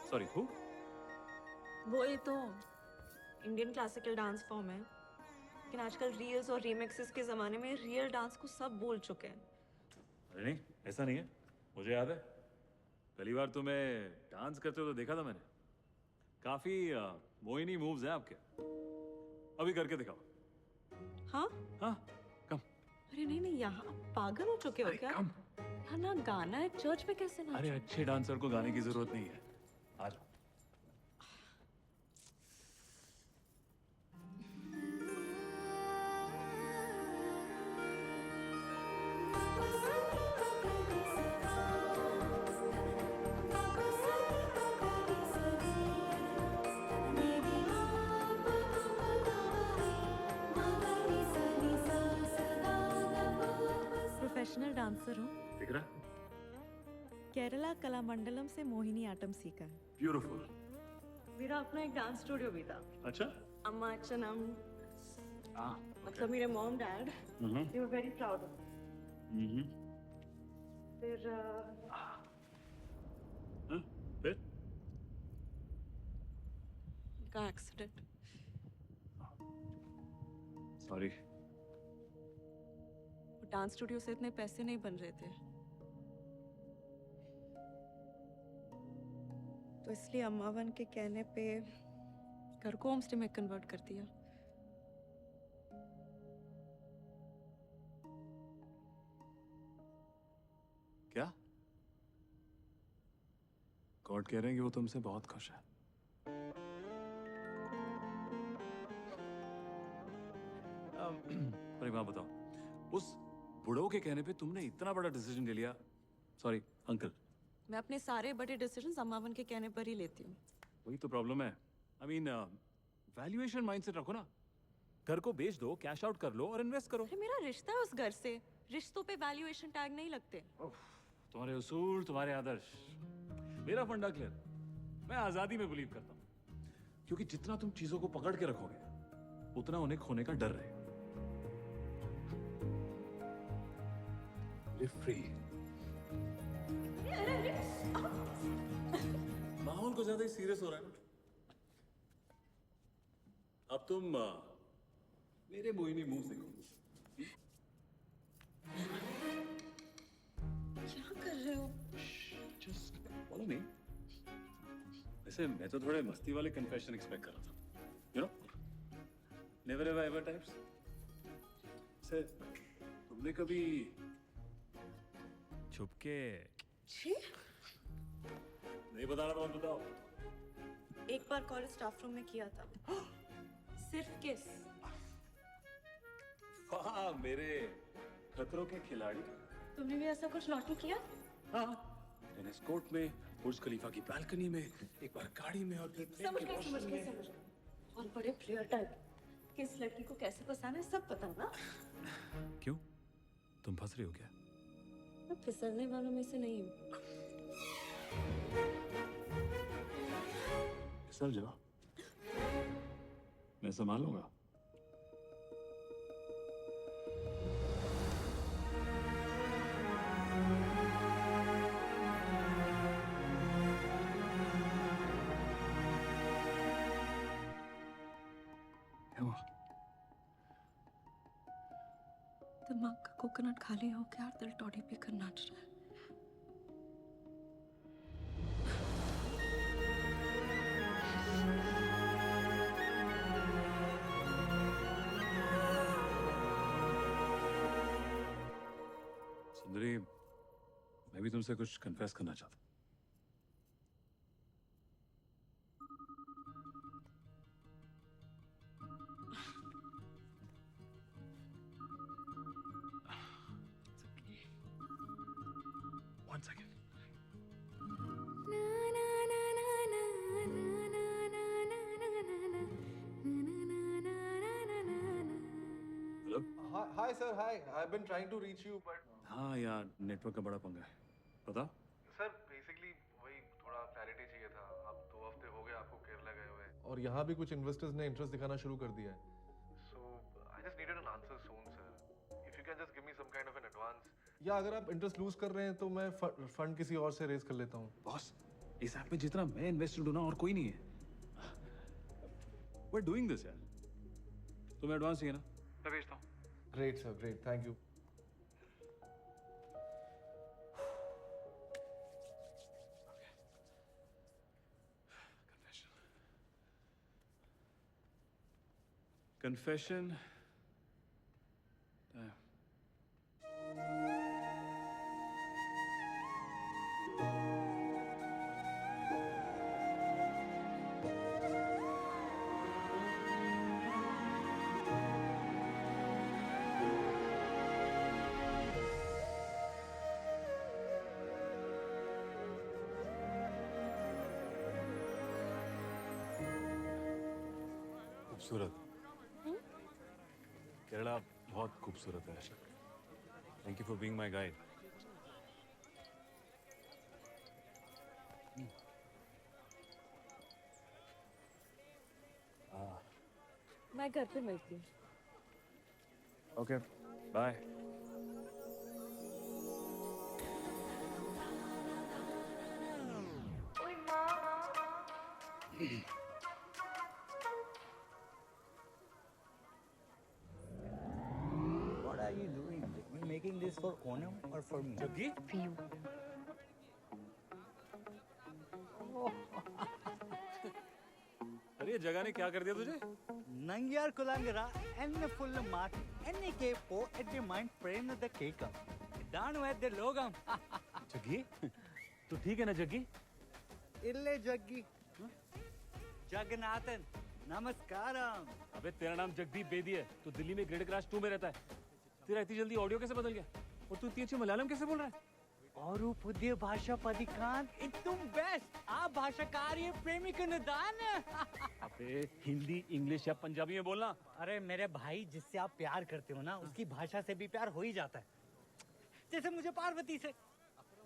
Sorry, who? वो ये तो इंडियन क्लासिकल डांस फॉर्म है, लेकिन आजकल रील्स और रीमिक्सेस के जमाने में रियल डांस को सब भूल चुके हैं। अरे नहीं, ऐसा नहीं है। मुझे याद है पहली बार तुम्हें डांस करते हुए तो देखा था मैंने। काफी मोहिनी मूव्स हैं आपके। अभी करके दिखाओ। हाँ? हाँ, कम। अरे नहीं नहीं, यहाँ पागल हो चुके हो क्या? कम। यहाँ ना गाना है, चर्च में कैसे ना? अरे अच्छे डांसर को गाने की जरूरत नहीं है। आ जाओ। प्रोफेशनल डांसर हूँ। दिख रहा? केरला कलामंडलम से मोहिनी आटम सीखा है। ब्यूटीफुल। मेरा अपना एक डांस स्टूडियो भी था। अच्छा? अम्मा अच्चनम, मतलब मेरे mom dad, they were very proud of. फिर फिर? का एक्सीडेंट। सॉरी। डांस स्टूडियो से इतने पैसे नहीं बन रहे थे, तो इसलिए अम्मावन के कहने पे घर को होमस्टे में कन्वर्ट कर दिया। क्या? गॉड कह रहे हैं कि वो तुमसे बहुत खुश है। पर एक बात बताओ, उस बुढ़ो के कहने पे तुमने इतना बड़ा डिसीजन ले लिया। Sorry uncle. मैं अपने सारे बड़े डिसीजंस अम्मावन के कहने पर ही लेती हूँ। वही तो प्रॉब्लम है। आई मीन वैल्यूएशन माइंडसेट रखो ना। घर को बेच दो, कैश आउट कर लो और इन्वेस्ट करो। अरे मेरा रिश्ता है उस घर से, रिश्तों पे वैल्यूएशन टैग नहीं लगते। तुम्हारे उसूल, तुम्हारे आदर्श। मेरा फंडा क्लियर। मैं आजादी में बिलीव करता हूँ, क्योंकि जितना तुम चीजों को पकड़ के रखोगे उतना उन्हें खोने का डर रहेगा। Live free. माहौल को ज्यादा ही सीरियस हो रहा है ना। अब तुम मेरे मोहिनी मुंह से क्या कर रहे हो? जस्ट बोलो नहीं। वैसे मैं तो थोड़े मस्ती वाले कन्फेशन एक्सपेक्ट कर रहा था। You know, never have I ever types. से तुमने कभी छुप के नहीं बताना तो मत बताओ। एक बार कॉलेज स्टाफ रूम में किया था। सिर्फ किस। वाह मेरे खतरों के खिलाड़ी। तुमने भी ऐसा कुछ नॉटी किया? हाँ, टेनिस कोर्ट में, बुर्ज खलीफा की बालकनी में, एक बार गाड़ी में और फिर समझ गए। और बड़े प्लेयर टाइप। किस लड़की को कैसे फंसाना है सब पता ना। क्यों? तुम फंस रही हो क्या? मैं फिसलने वालों में से नहीं हूँ। फिसल जाओ, मैं संभालूंगा। दिमाग का कोकोनट खाली हो गया और दिल टॉडी पी कर नाच रहा है। सुंदरी, मैं भी तुमसे कुछ कन्फेस करना चाहता हूँ। One second. Hello? Hi sir, hi. I've been trying to reach you, but हाँ यार, नेटवर्क का बड़ा पंगा है। बताओ। सर बेसिकली वही थोड़ा क्लैरिटी चाहिए था। अब 2 हफ्ते हो गए आपको केरला गए हुए, और यहाँ भी कुछ इन्वेस्टर्स ने इंटरेस्ट दिखाना शुरू कर दिया है। So I just needed an answer soon sir. If you can just give me some kind of an advance, या अगर आप इंटरेस्ट लूज कर रहे हैं तो मैं फंड किसी और से रेज कर लेता हूँ। बॉस, इस ऐप में जितना मैं इन्वेस्टेड हूं ना, और कोई नहीं है। We're doing this यार। तुम्हें एडवांस चाहिए ना? मैं भेजता हूँ। Great sir, great, thank you. Confession. खूबसूरत। केरला बहुत खूबसूरत है। Thank you for being my guide. मैं घर पे मिलती हूँ. Okay. Bye. What are you doing? You making this for Onam or for me? Jaggi? For you. अरे ये जगह ने क्या कर दिया तुझे? Nangyar Kulangara and the full mark and the capo at the mind frame of the cake up. Down with the logam. Jaggi? तू ठीक है ना Jaggi? Ille Jaggi. Jagannathan. Namaskaram. अबे तेरा नाम जगदीप बेदी है. तू दिल्ली में ग्रेड क्लास 2 में रहता है. तेरा इतनी जल्दी ऑडियो कैसे बदल गया? और तू इतनी अच्छी मलयालम कैसे बोल रहा है? और पुद्य भाषा पदिकांत इतुम बेस्ट आ भाषा कार्य प्रेमिक निदान. अबे हिंदी, इंग्लिश या पंजाबी में बोलना. अरे मेरे भाई जिससे आप प्यार करते हो ना उसकी भाषा से भी प्यार हो ही जाता है. जैसे मुझे पार्वती से.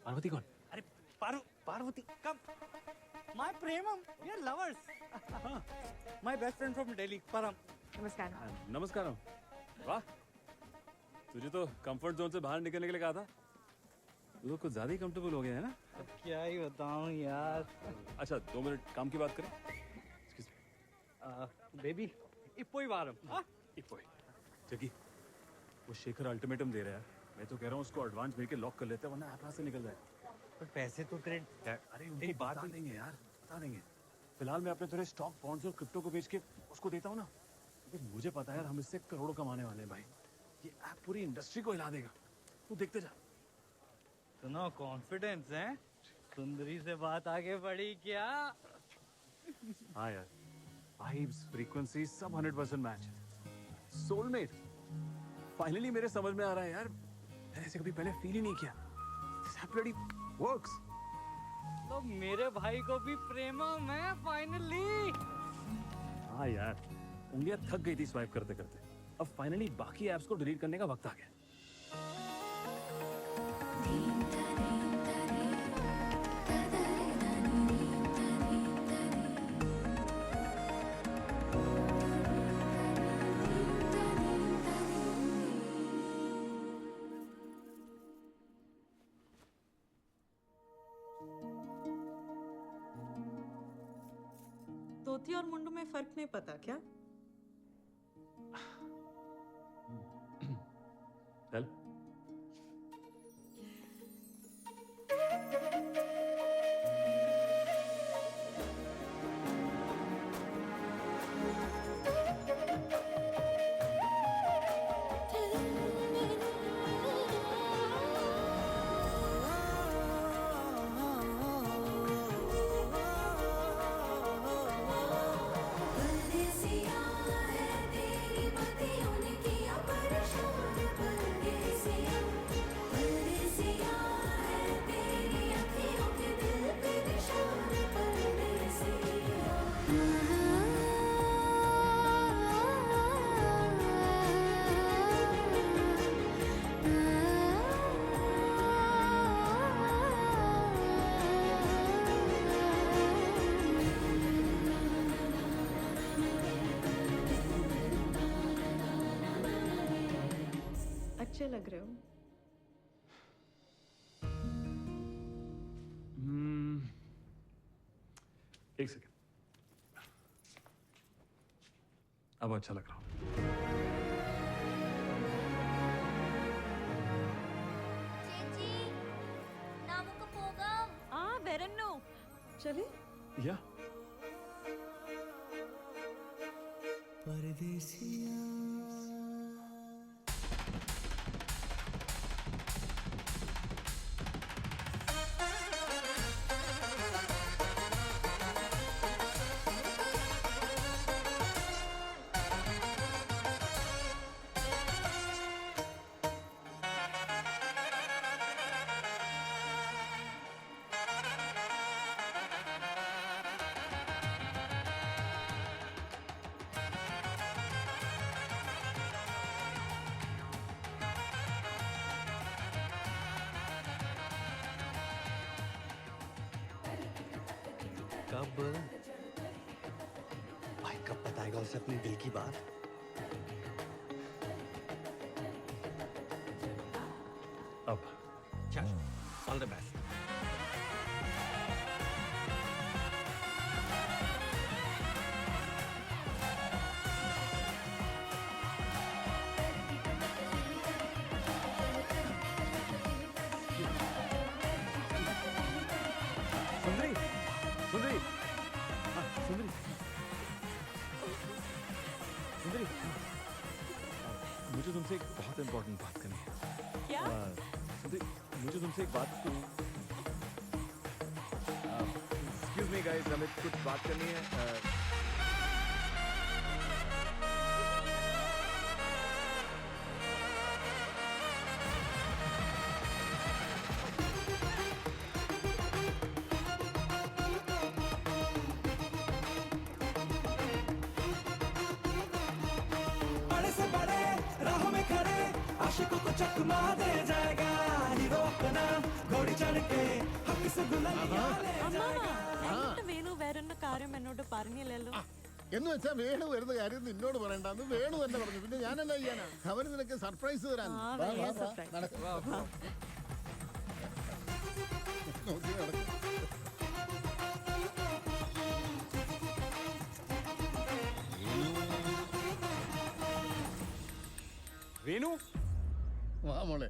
पार्वती कौन? अरे पार्वती कम. माय प्रेमम we are lovers. My best friend from Delhi परम. नमस्कार. नमस्कार. वाह, तुझे तो कंफर्ट जोन से बाहर निकलने के लिए कहा था. तू तो कुछ ज्यादा ही कंफर्टेबल हो गया है ना? अब क्या ही बताऊं यार. अच्छा 2 मिनट काम की बात करें. बेबी इपोई वारम. इपोई. जग्गी, वो शेखर अल्टीमेटम दे रहा है. मैं तो कह रहा हूँ उसको एडवांस भेज के लॉक कर लेते हैं वरना ऐप से निकल जाए. पर पैसे तो क्रेडिट. अरे उनकी बात बता देंगे यार, बता देंगे. फिलहाल मैं अपने थोड़े स्टॉक बॉन्ड्स और क्रिप्टो को बेच के उसको देता हूँ ना. मुझे पता है यार हम इससे करोड़ों कमाने वाले हैं भाई. ये ऐप पूरी इंडस्ट्री को हिला देगा. तू देखते जा. सुनो कॉन्फिडेंस है. सुंदरी से बात आगे बढ़ी क्या? हाँ यार, वाइब्स, फ्रीक्वेंसी सब 100% मैच. सोलमेट. फाइनली मेरे समझ में आ रहा है यार. मैंने ऐसे कभी पहले फील ही नहीं किया. This app bloody works. तो मेरे भाई को भी प्रेमम है फाइनली. हाँ यार, उंगलियां थक गई थी स्वाइप करते करते. अब फाइनली बाकी एप्स को डिलीट करने का वक्त आ गया. धोती और मुंडू में फर्क नहीं पता क्या? चल. अच्छे लग रहे हो. एक सेकंड. अब अच्छा लग रहा हूँ. ചേച്ചി നമുക്ക് പോകാം. വരുന്നു. चले. या परदेसिया अब भाई कब बताएगा उसे अपने दिल की बात? अब चल, ऑल द बेस्ट। सुंदरी, सुंदरी, हाँ, सुंदरी, सुंदरी, मुझे तुमसे एक बहुत इंपॉर्टेंट बात करनी है। क्या? सुंदरी, मुझे तुमसे एक बात एक्सक्यूज मी गाइस, हमें कुछ बात करनी है। बड़े से बड़े राह में खड़े आशिकों को चकमा दे जाएगा हीरो अपना घोड़ी चढ़ के हक से दुल्हनिया ले അമ്മാവാ, എന്നിട്ട് വേണു വേറൊരു കാര്യം എന്നോട് പറഞ്ഞില്ലല്ലോ. എന്ന് വെച്ചാ വേണു വരുന്ന കാര്യം നിന്നോട് പറയണ്ടെന്ന് വേണു തന്നെ പറഞ്ഞു. പിന്നെ ഞാൻ എന്നാ ചെയ്യാനാ? അവന് നിനക്ക് സർപ്രൈസ് തരാൻ. ആ, വാ, വലിയ വാ, വാ. surprise. നടക്ക്. നോക്കി നടക്ക്. വേണു, വാ മോളെ.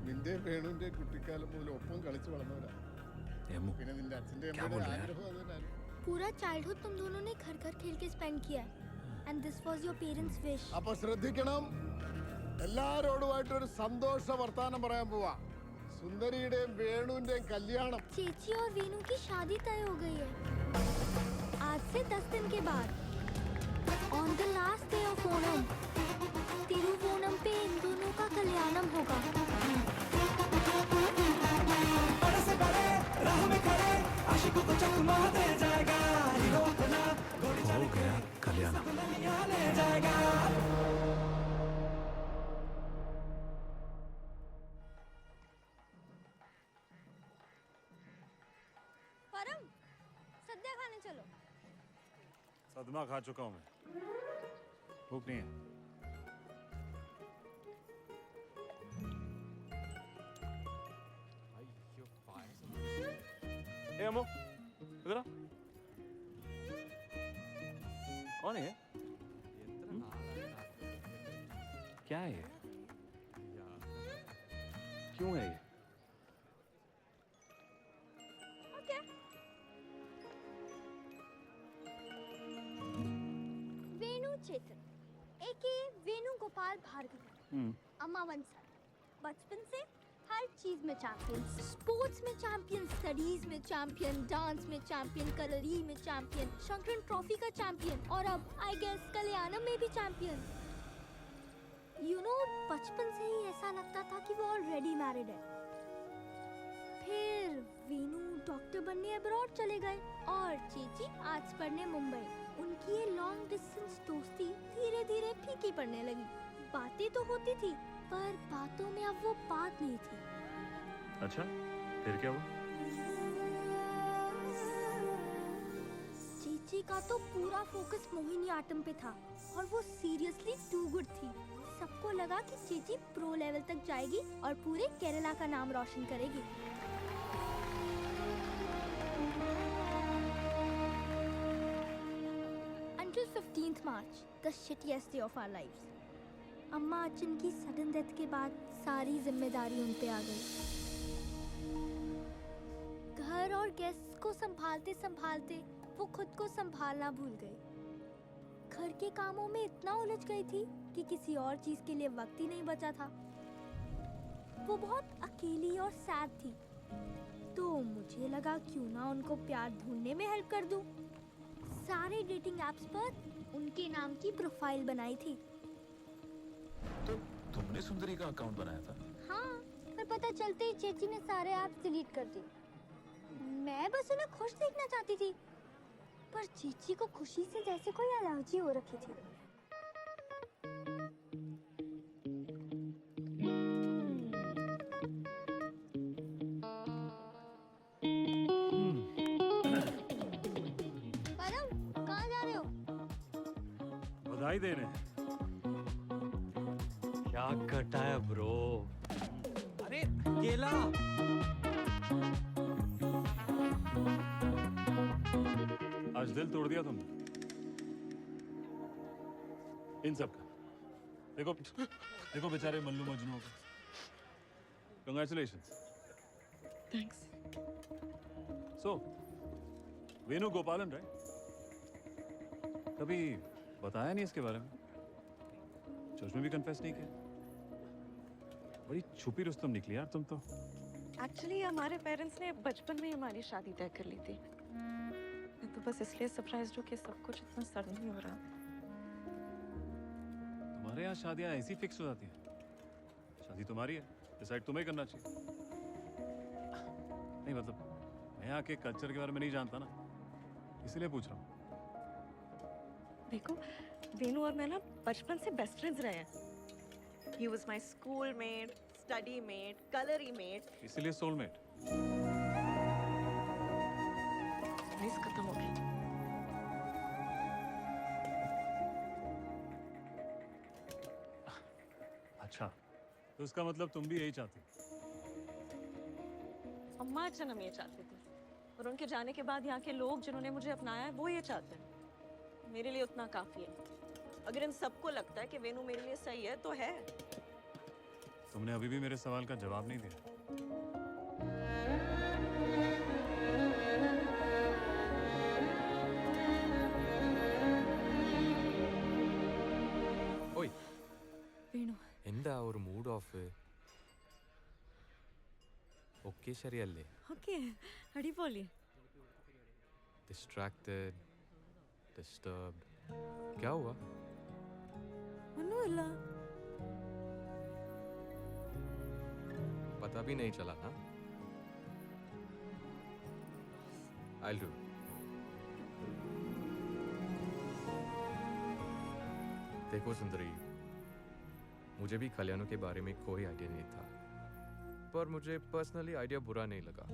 നിന്റെ വേണുവിന്റെ കുട്ടിക്കാലം മുതൽ ഒപ്പം കളിച്ചു വളർന്നവരാ. एमो, പിന്നെ നിന്റെ അച്ഛന്റെ क्या അമ്മയുടെ बोल रहे हैं? ആഗ്രഹം അത് തന്നെയായിരുന്നു. पूरा चाइल्डहुड तुम दोनों ने घर घर खेल के स्पेंड किया है and this was your parents wish. അപ്പൊ ശ്രദ്ധിക്കണം, എല്ലാരോടുമായിട്ടൊരു സന്തോഷ വർത്താനം പറയാൻ പോവാ. സുന്ദരിയുടെയും വേണുവിന്റെയും കല്യാണം. चेची और वेनू की शादी तय हो गई है आज से 10 दिन के बाद on the last day of Onam Thiruvonam पे इन दोनों का कल्याणम होगा. बड़े से बड़े राह में खड़े आशिकों को चकमा दे जाएगा हीरो अपना घोड़ी चढ़ हो गया कल्याण। दुल्हनिया ले जाएगा. परम सद्या खाने चलो. सदमा खा चुका हूँ मैं, भूख नहीं है। ए अमो, इधर आ। कौन है ये? क्या है ये? क्यों है ये? ओके. वेणु चेतन एके वेणु गोपाल भार्गव. अम्मा वंशा. बचपन से हर चीज में चैंपियन. स्पोर्ट्स में चैंपियन, स्टडीज में चैंपियन, डांस में चैंपियन, कलरी में चैंपियन, शंकरन ट्रॉफी का चैंपियन और अब आई गेस कल्याणम में भी चैंपियन. यू नो, बचपन से ही ऐसा लगता था कि वो ऑलरेडी मैरिड है. फिर वेणु डॉक्टर बनने अब्रॉड चले गए और चेची आर्ट्स पढ़ने मुंबई. उनकी ये लॉन्ग डिस्टेंस दोस्ती धीरे धीरे फीकी पड़ने लगी. बातें तो होती थी पर बातों में अब वो बात नहीं थी. अच्छा, फिर क्या हुआ? चेची का तो पूरा फोकस मोहिनीअट्टम पे था और वो सीरियसली टू गुड थी. सबको लगा कि चेची प्रो लेवल तक जाएगी और पूरे केरला का नाम रोशन करेगी. Until 15th March, the shittiest day of our lives. अम्मा अच्चन की सडन डेथ के बाद सारी जिम्मेदारी उन पे आ गई. घर और गेस्ट को संभालते संभालते वो खुद को संभालना भूल गई. घर के कामों में इतना उलझ गई थी कि किसी और चीज के लिए वक्त ही नहीं बचा था. वो बहुत अकेली और सैड थी, तो मुझे लगा क्यों ना उनको प्यार ढूंढने में हेल्प कर दूं. सारे डेटिंग एप्स पर उनके नाम की प्रोफाइल बनाई थी. तो तुमने सुंदरी का अकाउंट बनाया था? हाँ, पर पता चलते ही चेची ने सारे ऐप्स डिलीट कर दिए. मैं बस उन्हें खुश देखना चाहती थी, पर चेची को खुशी से जैसे कोई एलर्जी हो रखी थी. बधाई दे रहे हैं। क्या कटा है ब्रो? अरे केला। आज दिल तोड़ दिया तुमने इन सब का। देखो देखो बेचारे मल्लू मजनू को। कंग्रेचुलेशंस। थैंक्स। सो वेणु गोपालन राइट? कभी बताया नहीं इसके बारे में? चर्च में भी कन्फेस नहीं किया? बड़ी छुपी रुस्तम निकली यार तुम तो। एक्चुअली हमारे पेरेंट्स ने बचपन में ही हमारी शादी तय कर ली थी। मैं तो बस इसलिए सरप्राइज हूँ कि सब कुछ इतना सडन नहीं हो रहा। तुम्हारे यहाँ शादियाँ ऐसी फिक्स हो जाती हैं? शादी तुम्हारी है, डिसाइड तुम्हें करना चाहिए। नहीं मतलब मैं यहाँ के कल्चर के बारे में नहीं जानता ना, इसलिए पूछ रहा हूँ। देखो वेणु और मैं ना बचपन से बेस्ट फ्रेंड्स रहे हैं। He was my schoolmate, study mate, colory mate. इसीलिए सोलमेट। Nice खत्म हो गई। अच्छा तो इसका मतलब तुम भी यही चाहती? अम्मा जन्म ये चाहते थे और उनके जाने के बाद यहाँ के लोग जिन्होंने मुझे अपनाया है वो ये चाहते हैं। मेरे लिए उतना काफी है। अगर इन सबको लगता है कि वेणु मेरे लिए सही है तो है। तुमने अभी भी मेरे सवाल का जवाब नहीं दिया। ഓയ് വേണു എന്താ ഒരു മൂഡ് ഓഫ്? ഓക്കെ ശരിയല്ലേ? ഓക്കെ അടിപൊളി. Distracted, disturbed. क्या हुआ? ഒന്നുമില്ല. पता भी नहीं चला ना? I'll do. देखो सुंदरी, मुझे भी कल्याणों के बारे में कोई आइडिया नहीं था, पर मुझे पर्सनली आइडिया बुरा नहीं लगा।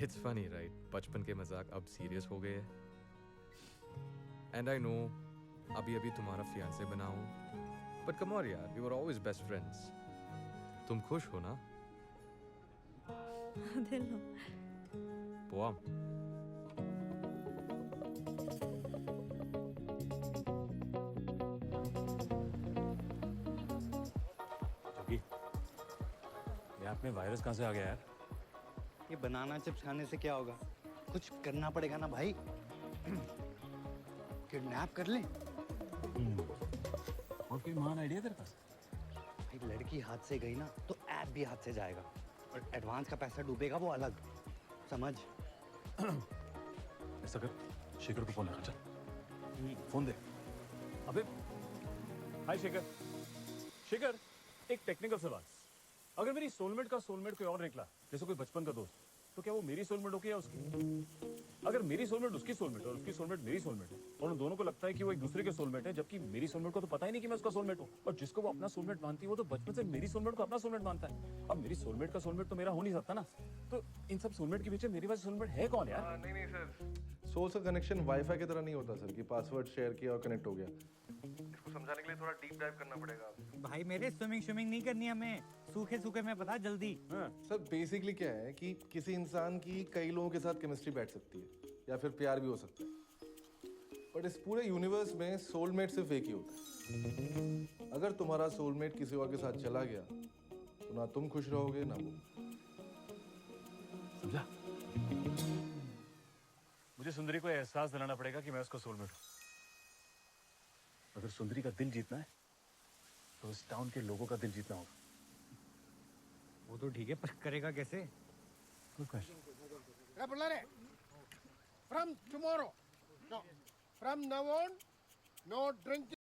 It's funny right? बचपन के मजाक अब सीरियस हो गए हैं। एंड आई नो अभी अभी तुम्हारा फियांसे बना हूं, बट कम ऑन यार, we were always best friends. तुम खुश हो ना? दिल हो. पोआम ऐप में वायरस कहाँ से आ गया यार? ये बनाना चिप्स खाने से क्या होगा? कुछ करना पड़ेगा ना भाई। किडनैप कर ले। और कोई महान आइडिया तेरे पास? भाई लड़की हाथ से गई ना तो ऐप भी हाथ से जाएगा, और एडवांस का पैसा डूबेगा वो अलग, समझ? ऐसा कर, शेखर को फोन लगा। चल फोन दे। अबे हाय शेखर। शेखर एक टेक्निकल सवाल, अगर मेरी सोलमेट का सोलमेट कोई और निकला, जैसे कोई बचपन का दोस्त, तो क्या वो मेरी सोलमेट होगी या उसकी? अगर मेरी सोलमेट उसकी सोलमेट और उसकी सोलमेट मेरी सोलमेट है, और उन दोनों को लगता है कि वो एक दूसरे के सोलमेट है, जबकि मेरी सोलमेट को तो पता ही नहीं कि मैं उसका सोलमेट हूँ, और जिसको वो अपना सोलमेट मानती है वो तो बचपन से मेरी सोलमेट को अपना सोलमेट मानता है। अब मेरी सोलमेट का सोलमेट तो मेरा हो नहीं सकता ना, तो इन सब सोलमेट के पीछे मेरी वजह सोलमेट है कौन यार? नहीं सर, सोल का कनेक्शन वाईफाई की तरह नहीं होता सर कि पासवर्ड शेयर किया और कनेक्ट हो गया। इसको समझाने के लिए थोड़ा डीप डाइव करना पड़ेगा। भाई मेरे स्विमिंग नहीं करनी हमें, सूखे सूखे में बता जल्दी। सर बेसिकली क्या है कि किसी इंसान की कई लोगों के साथ केमिस्ट्री बैठ सकती है या फिर प्यार भी हो सकता है, बट इस पूरे यूनिवर्स में सोलमेट सिर्फ एक ही होता है। अगर तुम्हारा सोलमेट किसी और के साथ चला गया तो ना तुम खुश रहोगे ना वो। समझा? मुझे सुंदरी को एहसास दिलाना पड़ेगा कि मैं उसका सोलमेट हूँ। अगर सुंदरी का दिल जीतना है तो इस टाउन के लोगों का दिल जीतना होगा। वो तो ठीक है, पर करेगा कैसे? Good question. Hey, Pullare, from tomorrow, no, from now on, no drinking.